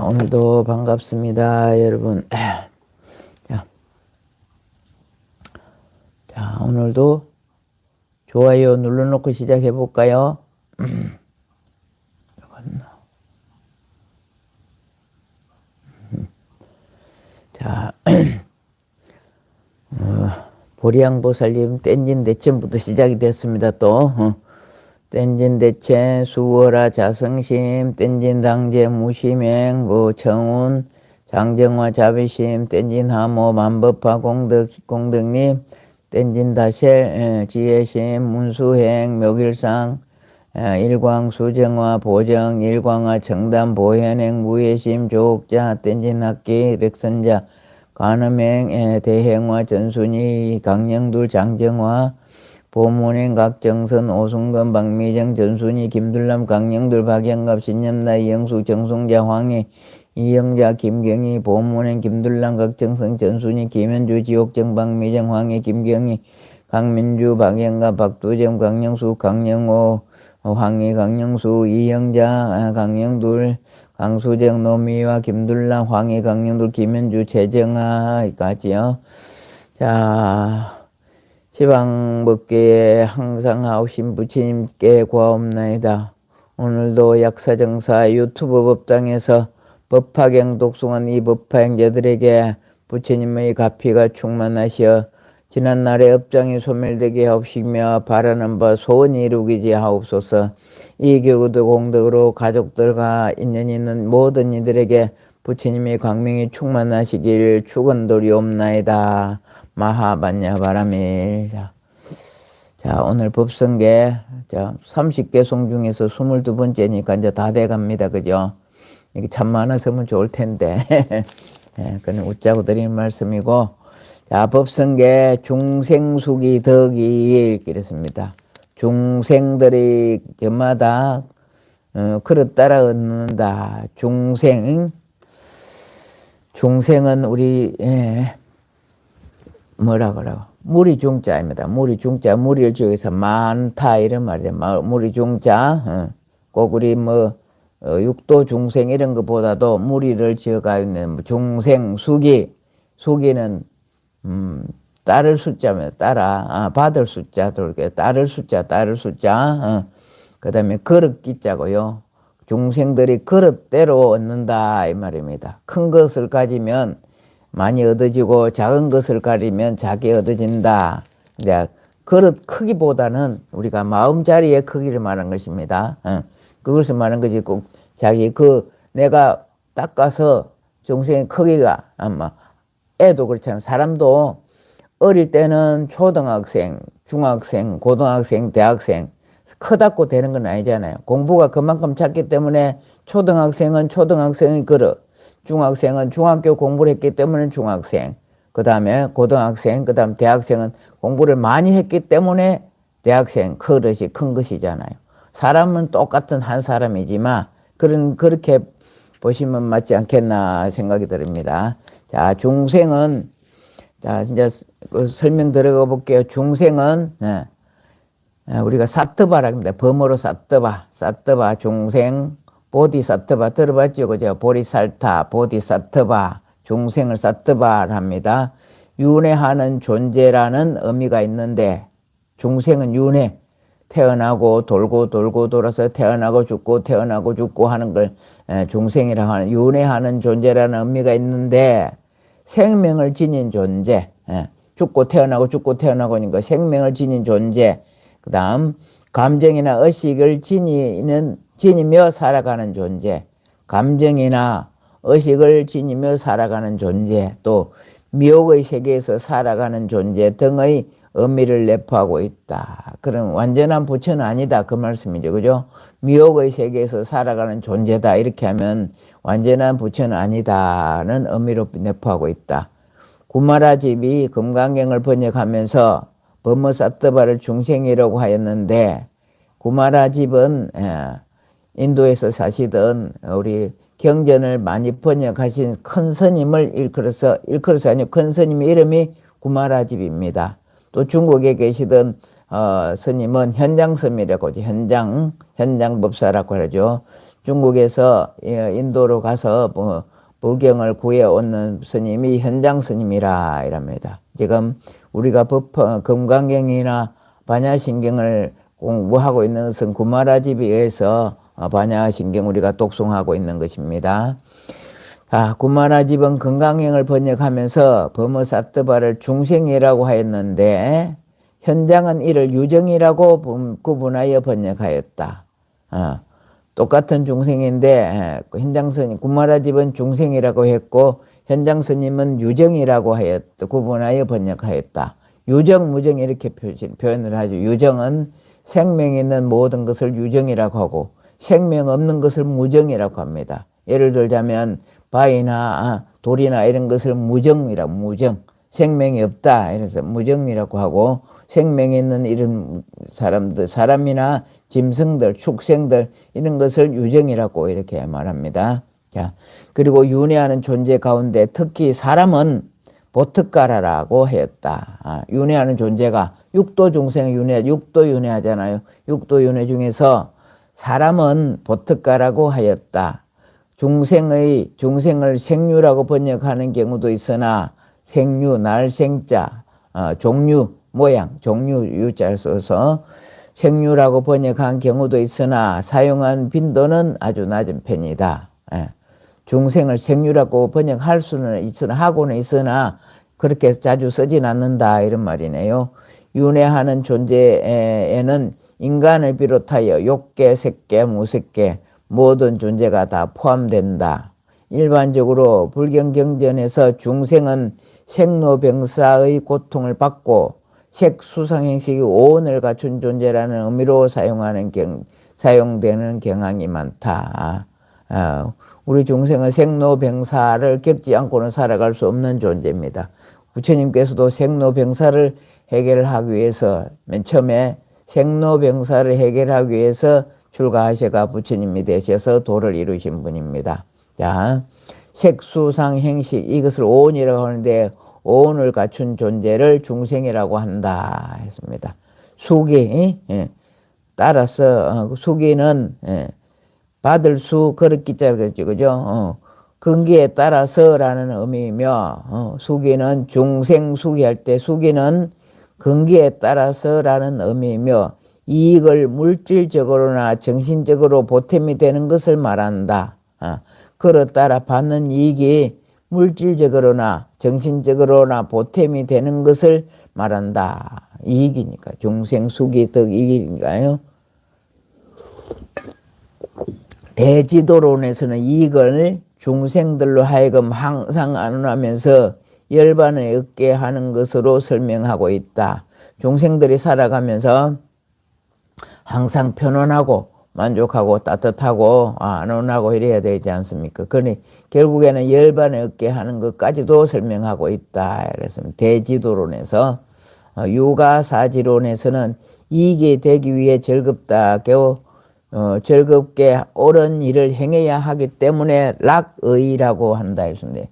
오늘도 반갑습니다, 여러분. 자, 오늘도 좋아요 눌러놓고 시작해 볼까요? 보리양보살님 땐진대천부터 시작이 됐습니다. 또 땐진대천 수월하 자성심 땐진당제 무심행 무청운 장정화 자비심 땐진하모 만법화 공덕님 땐진다셀 지혜심 문수행 묘길상 일광수정화 보정 일광화 정담 보현행 무예심 조옥자 땐진학기 백선자 관음행 대행화 전순이 강령둘 장정화 보문행 각정선 오승건 박미정 전순이 김둘남 강령둘 박영갑 신념나 이영수 정송자 황해 이영자 김경희 보문행 김둘남 각정선 전순이 김현주 지옥정 박미정 황해 김경희 강민주 박영갑 박두정 강영수 강영호 황해 강영수 이영자 강영둘 강수정 노미와 김둘남 황해 강영둘 김현주 최정아까지요. 자, 시방법계에 항상 하오신 부처님께 고하옵나이다. 오늘도 약사정사 유튜브 법당에서 법화경 독송한 이 법화행자들에게 부처님의 가피가 충만하시어 지난날의 업장이 소멸되게 하옵시며 바라는 바 소원이 이루기지 하옵소서. 이 교구도 공덕으로 가족들과 인연이 있는 모든 이들에게 부처님의 광명이 충만하시길 축원드리옵나이다. 마하반야 바라밀. 자, 오늘 법성계 30개송 중에서 22번째니까 이제 다 돼갑니다. 그죠? 이게 참 많았으면 좋을 텐데 그냥 웃자고 드리는 말씀이고, 자, 법성계 중생수기 덕이 이렇습니다. 중생들이 저마다 그릇 따라 얻는다. 중생은 우리 뭐라 그러고 무리 중자입니다. 무리 중자, 무리를 지어서 많다 이런 말이에요. 무리 중자, 꼭 우리 육도 중생 이런 것보다도 무리를 지어가 있는 중생 수기는 따를 숫자면 받을 숫자도 이렇게 따를 숫자, 그 다음에 그릇 기자고요. 중생들이 그릇대로 얻는다 이 말입니다. 큰 것을 가지면 많이 얻어지고 작은 것을 가리면 작게 얻어진다. 근데 그릇 크기보다는 우리가 마음자리의 크기를 말하는 것입니다. 그것을 말하는 거지. 꼭 자기 내가 닦아서 중생의 크기가 아마 애도 그렇잖아요. 사람도 어릴 때는 초등학생, 중학생, 고등학생, 대학생 크다고 되는 건 아니잖아요. 공부가 그만큼 작기 때문에 초등학생은 초등학생의 그릇, 중학생은 중학교 공부를 했기 때문에 중학생, 그 다음에 고등학생, 그 다음 대학생은 공부를 많이 했기 때문에 대학생 그릇이 큰 것이잖아요. 사람은 똑같은 한 사람이지만 그렇게 보시면 맞지 않겠나 생각이 듭니다. 자, 중생은 자 이제 설명 들어가 볼게요. 중생은 우리가 사트바라고 합니다. 범어로 사트바 중생 보디사트바 들어봤죠? 그죠? 보리살타 보디사트바 중생을 사트바를 합니다. 윤회하는 존재라는 의미가 있는데 중생은 윤회 태어나고 돌고 돌아서 태어나고 죽고 하는 걸 중생이라고 하는 윤회하는 존재라는 의미가 있는데 생명을 지닌 존재, 죽고 태어나고니까 생명을 지닌 존재, 그 다음 감정이나 의식을 지니며 살아가는 존재, 감정이나 의식을 지니며 살아가는 존재, 또 미혹의 세계에서 살아가는 존재 등의 의미를 내포하고 있다. 그런 완전한 부처는 아니다 그 말씀이죠. 그죠? 미혹의 세계에서 살아가는 존재다 이렇게 하면 완전한 부처는 아니다는 의미로 내포하고 있다. 구마라집이 금강경을 번역하면서 범어사트바를 중생이라고 하였는데, 구마라집은 인도에서 사시던 우리 경전을 많이 번역하신 큰 스님을 일컬어서 아니고 큰 스님의 이름이 구마라집입니다. 또 중국에 계시던 스님은 현장스님이라고 하죠. 현장법사라고 하죠. 중국에서 인도로 가서 불경을 구해오는 스님이 현장스님이라 이랍니다. 지금 우리가 금강경이나 반야신경을 공부하고 있는 것은 구마라집에 의해서 반야신경 우리가 독송하고 있는 것입니다. 구마라집은 건강행을 번역하면서 버머사뜨바를 중생이라고 하였는데 현장은 이를 유정이라고 구분하여 번역하였다. 똑같은 중생인데 현장스님 구마라집은 중생이라고 했고 현장스님은 유정이라고 구분하여 번역하였다. 유정, 무정 이렇게 표현을 하죠. 유정은 생명 있는 모든 것을 유정이라고 하고 생명 없는 것을 무정이라고 합니다. 예를 들자면 바위나 돌이나 이런 것을 무정이라고, 무정. 생명이 없다. 이래서 무정이라고 하고 생명이 있는 이런 사람들, 사람이나 짐승들, 축생들 이런 것을 유정이라고 이렇게 말합니다. 자, 그리고 윤회하는 존재 가운데 특히 사람은 보특가라라고 하였다. 윤회하는 존재가 육도 중생 윤회, 육도 윤회하잖아요. 육도 윤회 중에서 사람은 보특가라고 하였다. 중생을 생류라고 번역하는 경우도 있으나 생류, 날생자, 종류, 모양, 종류 유자를 써서 생류라고 번역한 경우도 있으나 사용한 빈도는 아주 낮은 편이다. 중생을 생류라고 번역할 수는 있으나 하고는 있으나 그렇게 자주 쓰진 않는다 이런 말이네요. 윤회하는 존재에는 인간을 비롯하여 욕계, 색계, 무색계 모든 존재가 다 포함된다. 일반적으로 불경경전에서 중생은 생로병사의 고통을 받고 색수상행식의 오온을 갖춘 존재라는 의미로 사용되는 경향이 많다. 우리 중생은 생로병사를 겪지 않고는 살아갈 수 없는 존재입니다. 부처님께서도 생로병사를 해결하기 위해서 맨 처음에 생로병사를 해결하기 위해서 출가하셔가 부처님이 되셔서 도를 이루신 분입니다. 자, 색수상행식 이것을 오온이라고 하는데 오온을 갖춘 존재를 중생이라고 한다 했습니다. 수기 따라서 수기는 받을 수 그릇기자 그랬죠, 그죠? 근기에 따라서라는 의미이며 수기는 중생 수기할 때 수기는 근기에 따라서라는 의미이며 이익을 물질적으로나 정신적으로 보탬이 되는 것을 말한다. 그로 따라 받는 이익이 물질적으로나 정신적으로나 보탬이 되는 것을 말한다. 이익이니까 중생 수기 덕 이익인가요? 대지도론에서는 이익을 중생들로 하여금 항상 안원하면서 열반을 얻게 하는 것으로 설명하고 있다. 중생들이 살아가면서 항상 편안하고 만족하고 따뜻하고 안온하고 이래야 되지 않습니까? 그러니 결국에는 열반을 얻게 하는 것까지도 설명하고 있다. 그래서 대지도론에서 유가사지론에서는 이익이 되기 위해 즐겁게 옳은 일을 행해야 하기 때문에 락의라고 한다 했습니다.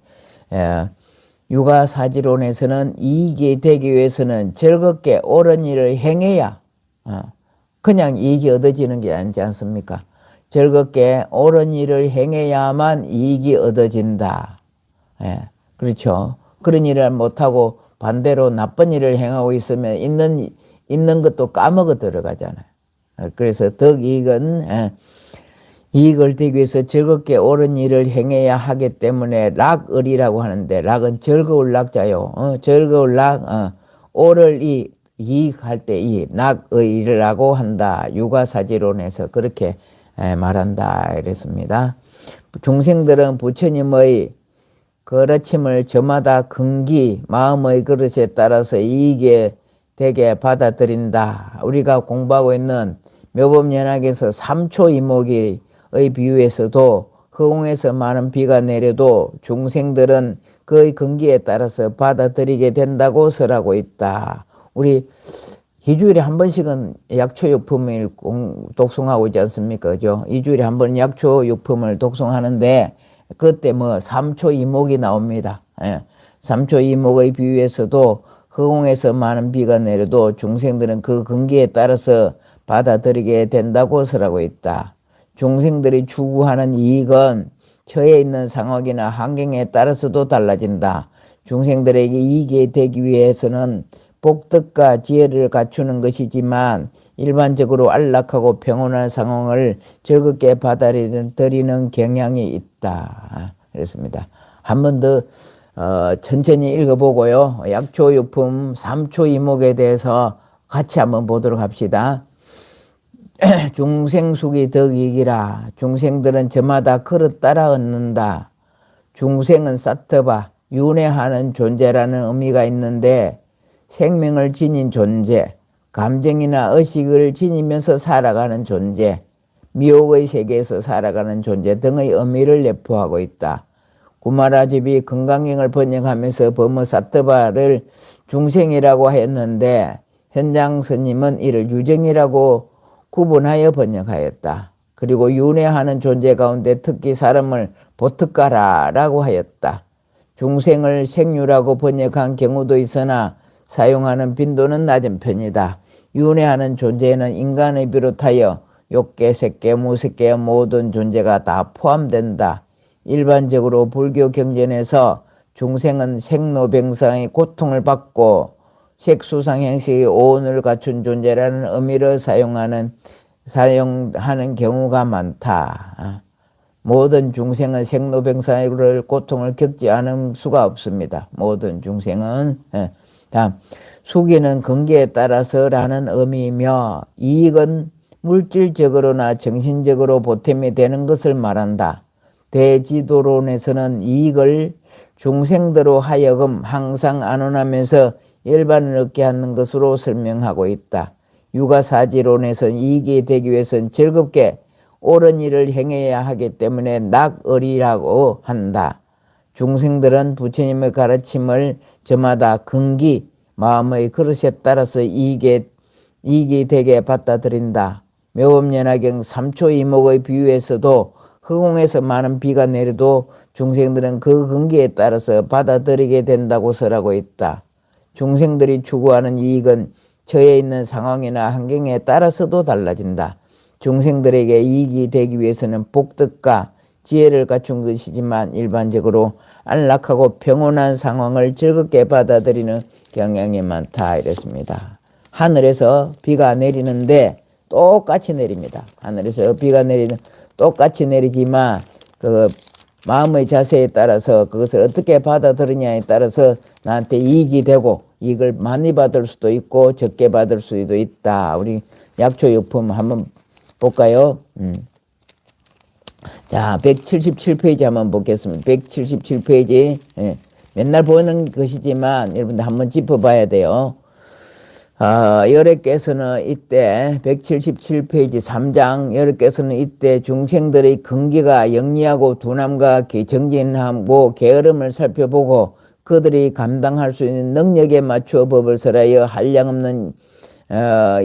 유가사지론에서는 이익이 되기 위해서는 즐겁게 옳은 일을 행해야 그냥 이익이 얻어지는 게 아니지 않습니까? 즐겁게 옳은 일을 행해야만 이익이 얻어진다. 그렇죠. 그런 일을 못하고 반대로 나쁜 일을 행하고 있으면 있는 것도 까먹어 들어가잖아요. 그래서 덕이익은 이익을 되기 위해서 즐겁게 옳은 일을 행해야 하기 때문에 락을이라고 하는데 락은 즐거울 락자요. 즐거울 락, 옳을 이익할 때 이 낙의라고 한다. 유가사지론에서 그렇게 말한다 이랬습니다. 중생들은 부처님의 가르침을 저마다 근기, 마음의 그릇에 따라서 이익에 되게 받아들인다. 우리가 공부하고 있는 묘법연학에서 3초 이목의 비유에서도 허공에서 많은 비가 내려도 중생들은 그의 근기에 따라서 받아들이게 된다고 설하고 있다. 우리 2주일에 한 번씩은 약초육품을 독송하고 있지 않습니까? 그죠? 2주일에 한 번 약초육품을 독송하는데 그때 3초 이목이 나옵니다. 3초 이목의 비유에서도 허공에서 많은 비가 내려도 중생들은 그 근기에 따라서 받아들이게 된다고 설하고 있다. 중생들이 추구하는 이익은 처해 있는 상황이나 환경에 따라서도 달라진다. 중생들에게 이익이 되기 위해서는 복덕과 지혜를 갖추는 것이지만 일반적으로 안락하고 평온한 상황을 즐겁게 받아들이는 경향이 있다. 그랬습니다. 한 번 더 천천히 읽어보고요. 약초유품 3초 이목에 대해서 같이 한번 보도록 합시다. 중생숙이 덕이기라. 중생들은 저마다 그릇 따라 얻는다. 중생은 사트바, 윤회하는 존재라는 의미가 있는데 생명을 지닌 존재, 감정이나 의식을 지니면서 살아가는 존재, 미혹의 세계에서 살아가는 존재 등의 의미를 내포하고 있다. 구마라집이 건강경을 번역하면서 버머 사트바를 중생이라고 했는데 현장 스님은 이를 유정이라고 구분하여 번역하였다. 그리고 윤회하는 존재 가운데 특히 사람을 보특가라라고 하였다. 중생을 생유라고 번역한 경우도 있으나 사용하는 빈도는 낮은 편이다. 윤회하는 존재에는 인간을 비롯하여 욕계, 색계, 무색계 모든 존재가 다 포함된다. 일반적으로 불교 경전에서 중생은 생로병사의 고통을 받고 색수상행식의 오온을 갖춘 존재라는 의미를 사용하는 경우가 많다. 모든 중생은 생로병사의 고통을 겪지 않을 수가 없습니다. 모든 중생은. 다음, 수기는 근기에 따라서라는 의미이며 이익은 물질적으로나 정신적으로 보탬이 되는 것을 말한다. 대지도론에서는 이익을 중생대로 하여금 항상 안온하면서 열반을 얻게 하는 것으로 설명하고 있다. 육아사지론에서는 이익이 되기 위해서는 즐겁게 옳은 일을 행해야 하기 때문에 낙을이라고 한다. 중생들은 부처님의 가르침을 저마다 근기, 마음의 그릇에 따라서 이익이 되게 받아들인다. 묘법연화경 3초 이목의 비유에서도 허공에서 많은 비가 내려도 중생들은 그 근기에 따라서 받아들이게 된다고 설하고 있다. 중생들이 추구하는 이익은 처해 있는 상황이나 환경에 따라서도 달라진다. 중생들에게 이익이 되기 위해서는 복덕과 지혜를 갖춘 것이지만 일반적으로 안락하고 평온한 상황을 즐겁게 받아들이는 경향이 많다 이랬습니다. 하늘에서 비가 내리는데 똑같이 내립니다. 하늘에서 비가 내리는 똑같이 내리지만 그 마음의 자세에 따라서 그것을 어떻게 받아들이냐에 따라서 나한테 이익이 되고 이익을 많이 받을 수도 있고 적게 받을 수도 있다. 우리 약초유품 한번 볼까요? 자, 177페이지 한번 보겠습니다. 177페이지. 예. 맨날 보는 것이지만 여러분들 한번 짚어봐야 돼요. 여러께서는 이때 177페이지 3장 여러께서는 이때 중생들의 근기가 영리하고 둔함과 정진하고 게으름을 살펴보고 그들이 감당할 수 있는 능력에 맞추어 법을 설하여 한량없는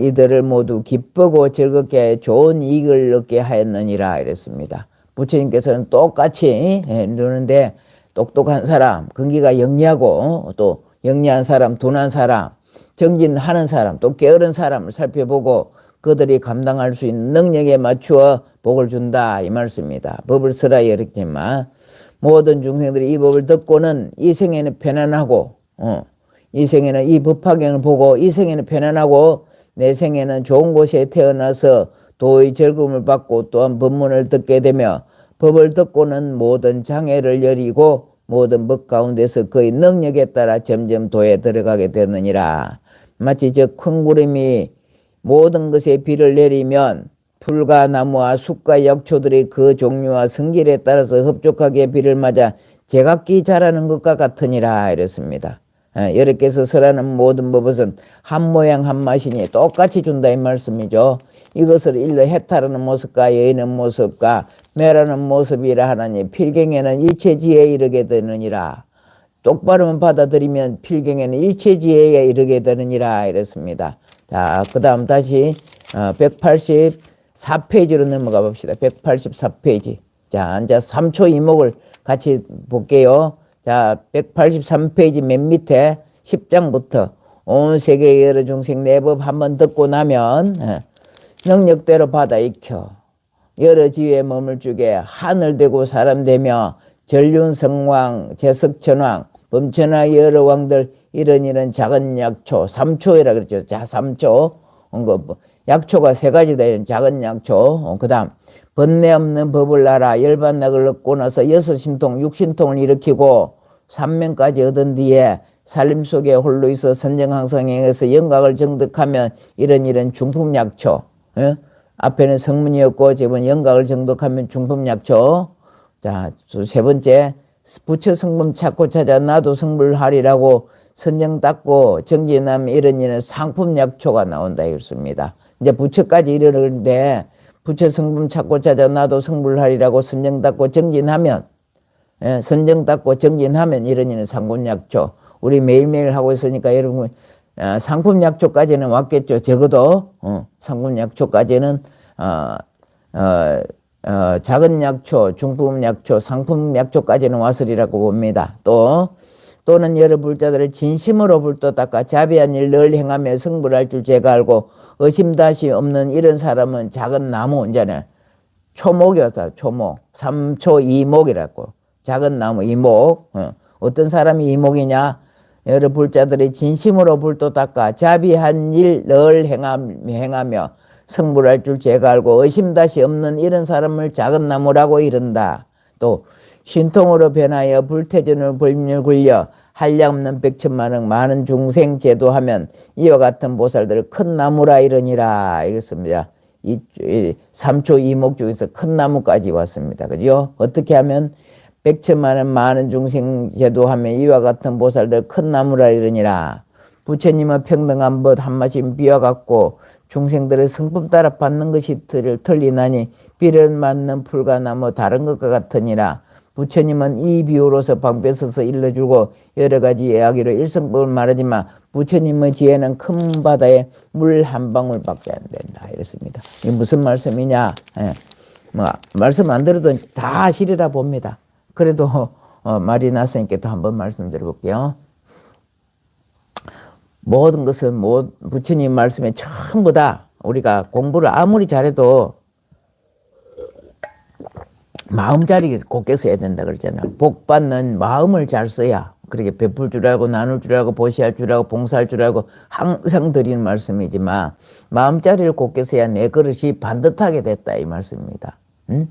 이들을 모두 기쁘고 즐겁게 좋은 이익을 얻게 하였느니라 이랬습니다. 부처님께서는 똑같이 누는데 똑똑한 사람, 근기가 영리하고 또 영리한 사람, 둔한 사람, 정진하는 사람, 또 게으른 사람을 살펴보고 그들이 감당할 수 있는 능력에 맞추어 복을 준다 이 말씀입니다. 법을 설하여 이렇게만 모든 중생들이 이 법을 듣고는 이 생에는 편안하고 이 생에는 이 법화경을 보고 이 생에는 편안하고 내 생에는 좋은 곳에 태어나서 도의 즐거움을 받고 또한 법문을 듣게 되며 법을 듣고는 모든 장애를 여리고 모든 법 가운데서 그의 능력에 따라 점점 도에 들어가게 되느니라. 마치 저 큰 구름이 모든 것에 비를 내리면 풀과 나무와 숲과 약초들이 그 종류와 성질에 따라서 흡족하게 비를 맞아 제각기 자라는 것과 같으니라 이랬습니다. 여러께서 설하는 모든 법은 한 모양 한 맛이니 똑같이 준다 이 말씀이죠. 이것을 일러 해탈하는 모습과 여의는 모습과 매라는 모습이라 하나니 필경에는 일체지혜에 이르게 되느니라. 똑바로만 받아들이면 필경에는 일체지혜에 이르게 되느니라 이랬습니다. 자, 그 다음 다시 184페이지로 넘어가 봅시다. 184페이지. 자, 이제 3초 이목을 같이 볼게요. 자, 183페이지 맨 밑에 10장부터 온 세계의 여러 중생 내 법 한번 듣고 나면 능력대로 받아 익혀 여러 지위에 머물주게 하늘 되고 사람 되며 전륜성왕 제석천왕 범천하 여러 왕들 이런 작은 약초 3초이라 그랬죠. 자, 3초 약초가 세 가지다. 이런 작은 약초. 그 다음 번뇌 없는 법을 알아 열반낙을 얻고 나서 여섯 신통, 육신통을 일으키고 삼명까지 얻은 뒤에 살림 속에 홀로 있어 선정항상행해서 영각을 정득하면 이런 중품약초. 예? 앞에는 성문이었고 지금은 영각을 정득하면 중품약초. 자, 세 번째 부처 성품 찾고 찾아 나도 성불하리라고 선정 닦고 정진하면 이런 상품약초가 나온다 이렇습니다. 이제 부처까지 이르는데 부처 성품 찾고 찾아 나도 성불하리라고 선정 닦고 정진하면 선정 닦고 정진하면 이런 상품약초. 우리 매일매일 하고 있으니까 여러분 상품약초까지는 왔겠죠. 적어도 상품약초까지는 작은 약초, 중품 약초, 상품 약초까지는 왔으리라고 봅니다. 또는 여러 불자들을 진심으로 불도 닦아 자비한 일 늘 행하며 성불할 줄 제가 알고 의심다시 없는 이런 사람은 작은 나무, 이제는 초목이었다. 초목, 삼초 이목이라고. 작은 나무 이목. 어떤 사람이 이목이냐? 여러 불자들이 진심으로 불도 닦아 자비한 일 늘 행하며 성불할 줄 제가 알고 의심다시 없는 이런 사람을 작은 나무라고 이른다. 또 신통으로 변하여 불태전을 불멸 굴려 한량없는 백천만억 많은 중생 제도하면 이와 같은 보살들을 큰 나무라 이르니라 이렇습니다. 이 삼초 이목 중에서 큰 나무까지 왔습니다. 그죠? 어떻게 하면 백천만억 많은 중생 제도하면 이와 같은 보살들 큰 나무라 이르니라. 부처님은 평등한 법 한 말씀 비와갖고 중생들의 성품 따라 받는 것이 틀리나니 비를 맞는 풀과 나무 다른 것과 같으니라. 부처님은 이 비유로서 방패 서서 일러주고 여러 가지 이야기로 일성법을 말하지만 부처님의 지혜는 큰 바다에 물 한 방울밖에 안 된다 이랬습니다. 이게 무슨 말씀이냐? 말씀 안 들어도 다 아시리라 봅니다. 그래도 말이 났으니까 또 한번 말씀드려볼게요. 모든 것은 부처님 말씀에 전부 다 우리가 공부를 아무리 잘해도 마음자리 곱게 써야 된다 그러잖아요. 복 받는 마음을 잘 써야 그렇게 베풀 줄 알고 나눌 줄 알고 보시할 줄 알고 봉사할 줄 알고 항상 드리는 말씀이지만 마음자리를 곱게 써야 내 그릇이 반듯하게 됐다 이 말씀입니다. 응?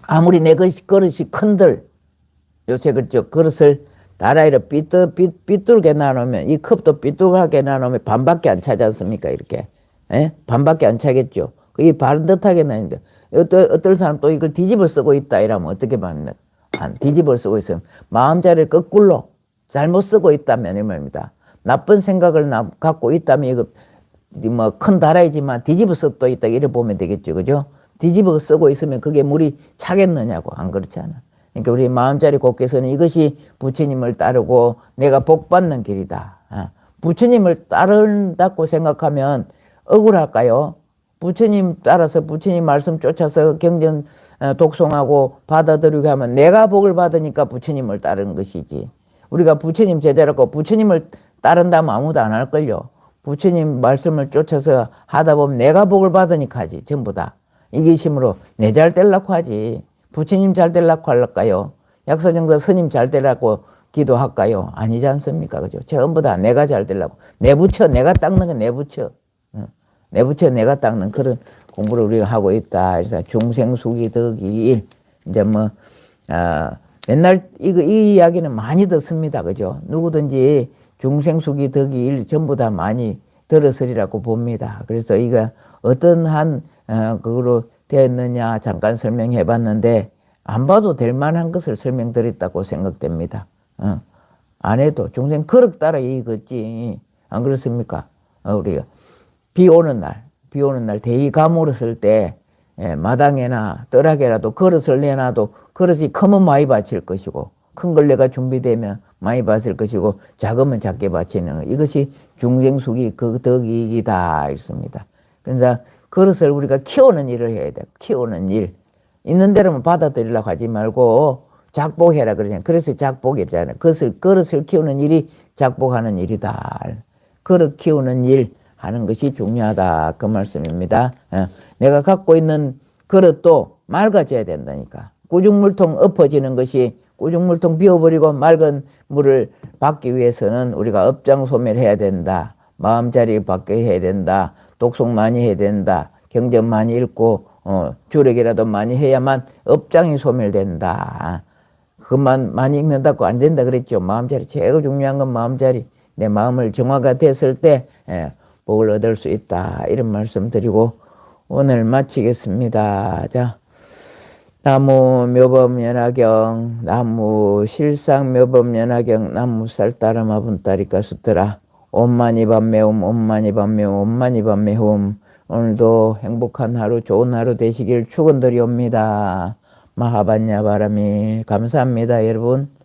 아무리 내 그릇이 큰들 요새 그렇죠. 그릇을 나라이로 삐뚤게 나누면 이 컵도 삐뚤하게 나누면 반밖에 안 차지 않습니까? 이렇게 반밖에 안 차겠죠. 이 반듯하게 나는데 어떤 사람 또 이걸 뒤집어 쓰고 있다 이러면 어떻게 말합니까? 뒤집어 쓰고 있으면 마음자리를 거꾸로 잘못 쓰고 있다면 이 말입니다. 나쁜 생각을 갖고 있다면 이거 뭐 큰 다라이지만 뒤집어 쓰고 있다 이래 보면 되겠죠, 그죠? 뒤집어 쓰고 있으면 그게 물이 차겠느냐고. 안 그렇잖아. 그러니까 우리 마음자리 곱게서는 이것이 부처님을 따르고 내가 복받는 길이다. 부처님을 따른다고 생각하면 억울할까요? 부처님 따라서 부처님 말씀 쫓아서 경전 독송하고 받아들이고 하면 내가 복을 받으니까 부처님을 따르는 것이지. 우리가 부처님 제자라고 부처님을 따른다면 아무도 안 할걸요. 부처님 말씀을 쫓아서 하다 보면 내가 복을 받으니까 하지. 전부 다. 이기심으로 내 잘 되려고 하지. 부처님 잘 되려고 할까요? 약사정사 스님 잘 되려고 기도할까요? 아니지 않습니까? 그죠? 전부 다 내가 잘 되려고. 내 부처, 내가 닦는 건 내 부처. 내 부처 내가 닦는 그런 공부를 우리가 하고 있다. 그래서 중생수기 덕이 일. 이제 맨날 이 이야기는 많이 듣습니다. 그죠? 누구든지 중생수기 덕이 일 전부 다 많이 들었으리라고 봅니다. 그래서 이거 어떤 그거로 되었느냐 잠깐 설명해 봤는데 안 봐도 될 만한 것을 설명드렸다고 생각됩니다. 안 해도 중생 그릇 따라 이거지. 안 그렇습니까? 우리가 비 오는 날 대이 가물었을 때 마당에나 떨락에라도 그릇을 내놔도 그릇이 크면 많이 바칠 것이고 큰 걸레가 준비되면 많이 바칠 것이고 작으면 작게 바치는 이것이 중생수기 그 덕이다 있습니다. 그러니까 그릇을 우리가 키우는 일을 해야 돼. 키우는 일. 있는 대로만 받아들이려고 하지 말고 작복해라 그러잖아요. 그래서 작복이잖아요. 그릇을 키우는 일이 작복하는 일이다. 그릇 키우는 일 하는 것이 중요하다. 그 말씀입니다. 내가 갖고 있는 그릇도 맑아져야 된다니까. 꾸중물통 엎어지는 것이 꾸중물통 비워버리고 맑은 물을 받기 위해서는 우리가 업장소멸해야 된다. 마음자리 받게 해야 된다. 독송 많이 해야 된다. 경전 많이 읽고 주력이라도 많이 해야만 업장이 소멸된다. 그것만 많이 읽는다고 안 된다 그랬죠. 마음자리 제일 중요한 건 마음자리. 내 마음을 정화가 됐을 때 복을 얻을 수 있다. 이런 말씀 드리고 오늘 마치겠습니다. 자, 나무 묘법연화경, 나무 실상묘법연화경, 나무 쌀따르마 분따리까 수트라. 옴마니 밤매움, 옴마니 밤매움, 옴마니 밤매움. 오늘도 행복한 하루, 좋은 하루 되시길 축원드리옵니다. 마하반야 바람이 감사합니다, 여러분.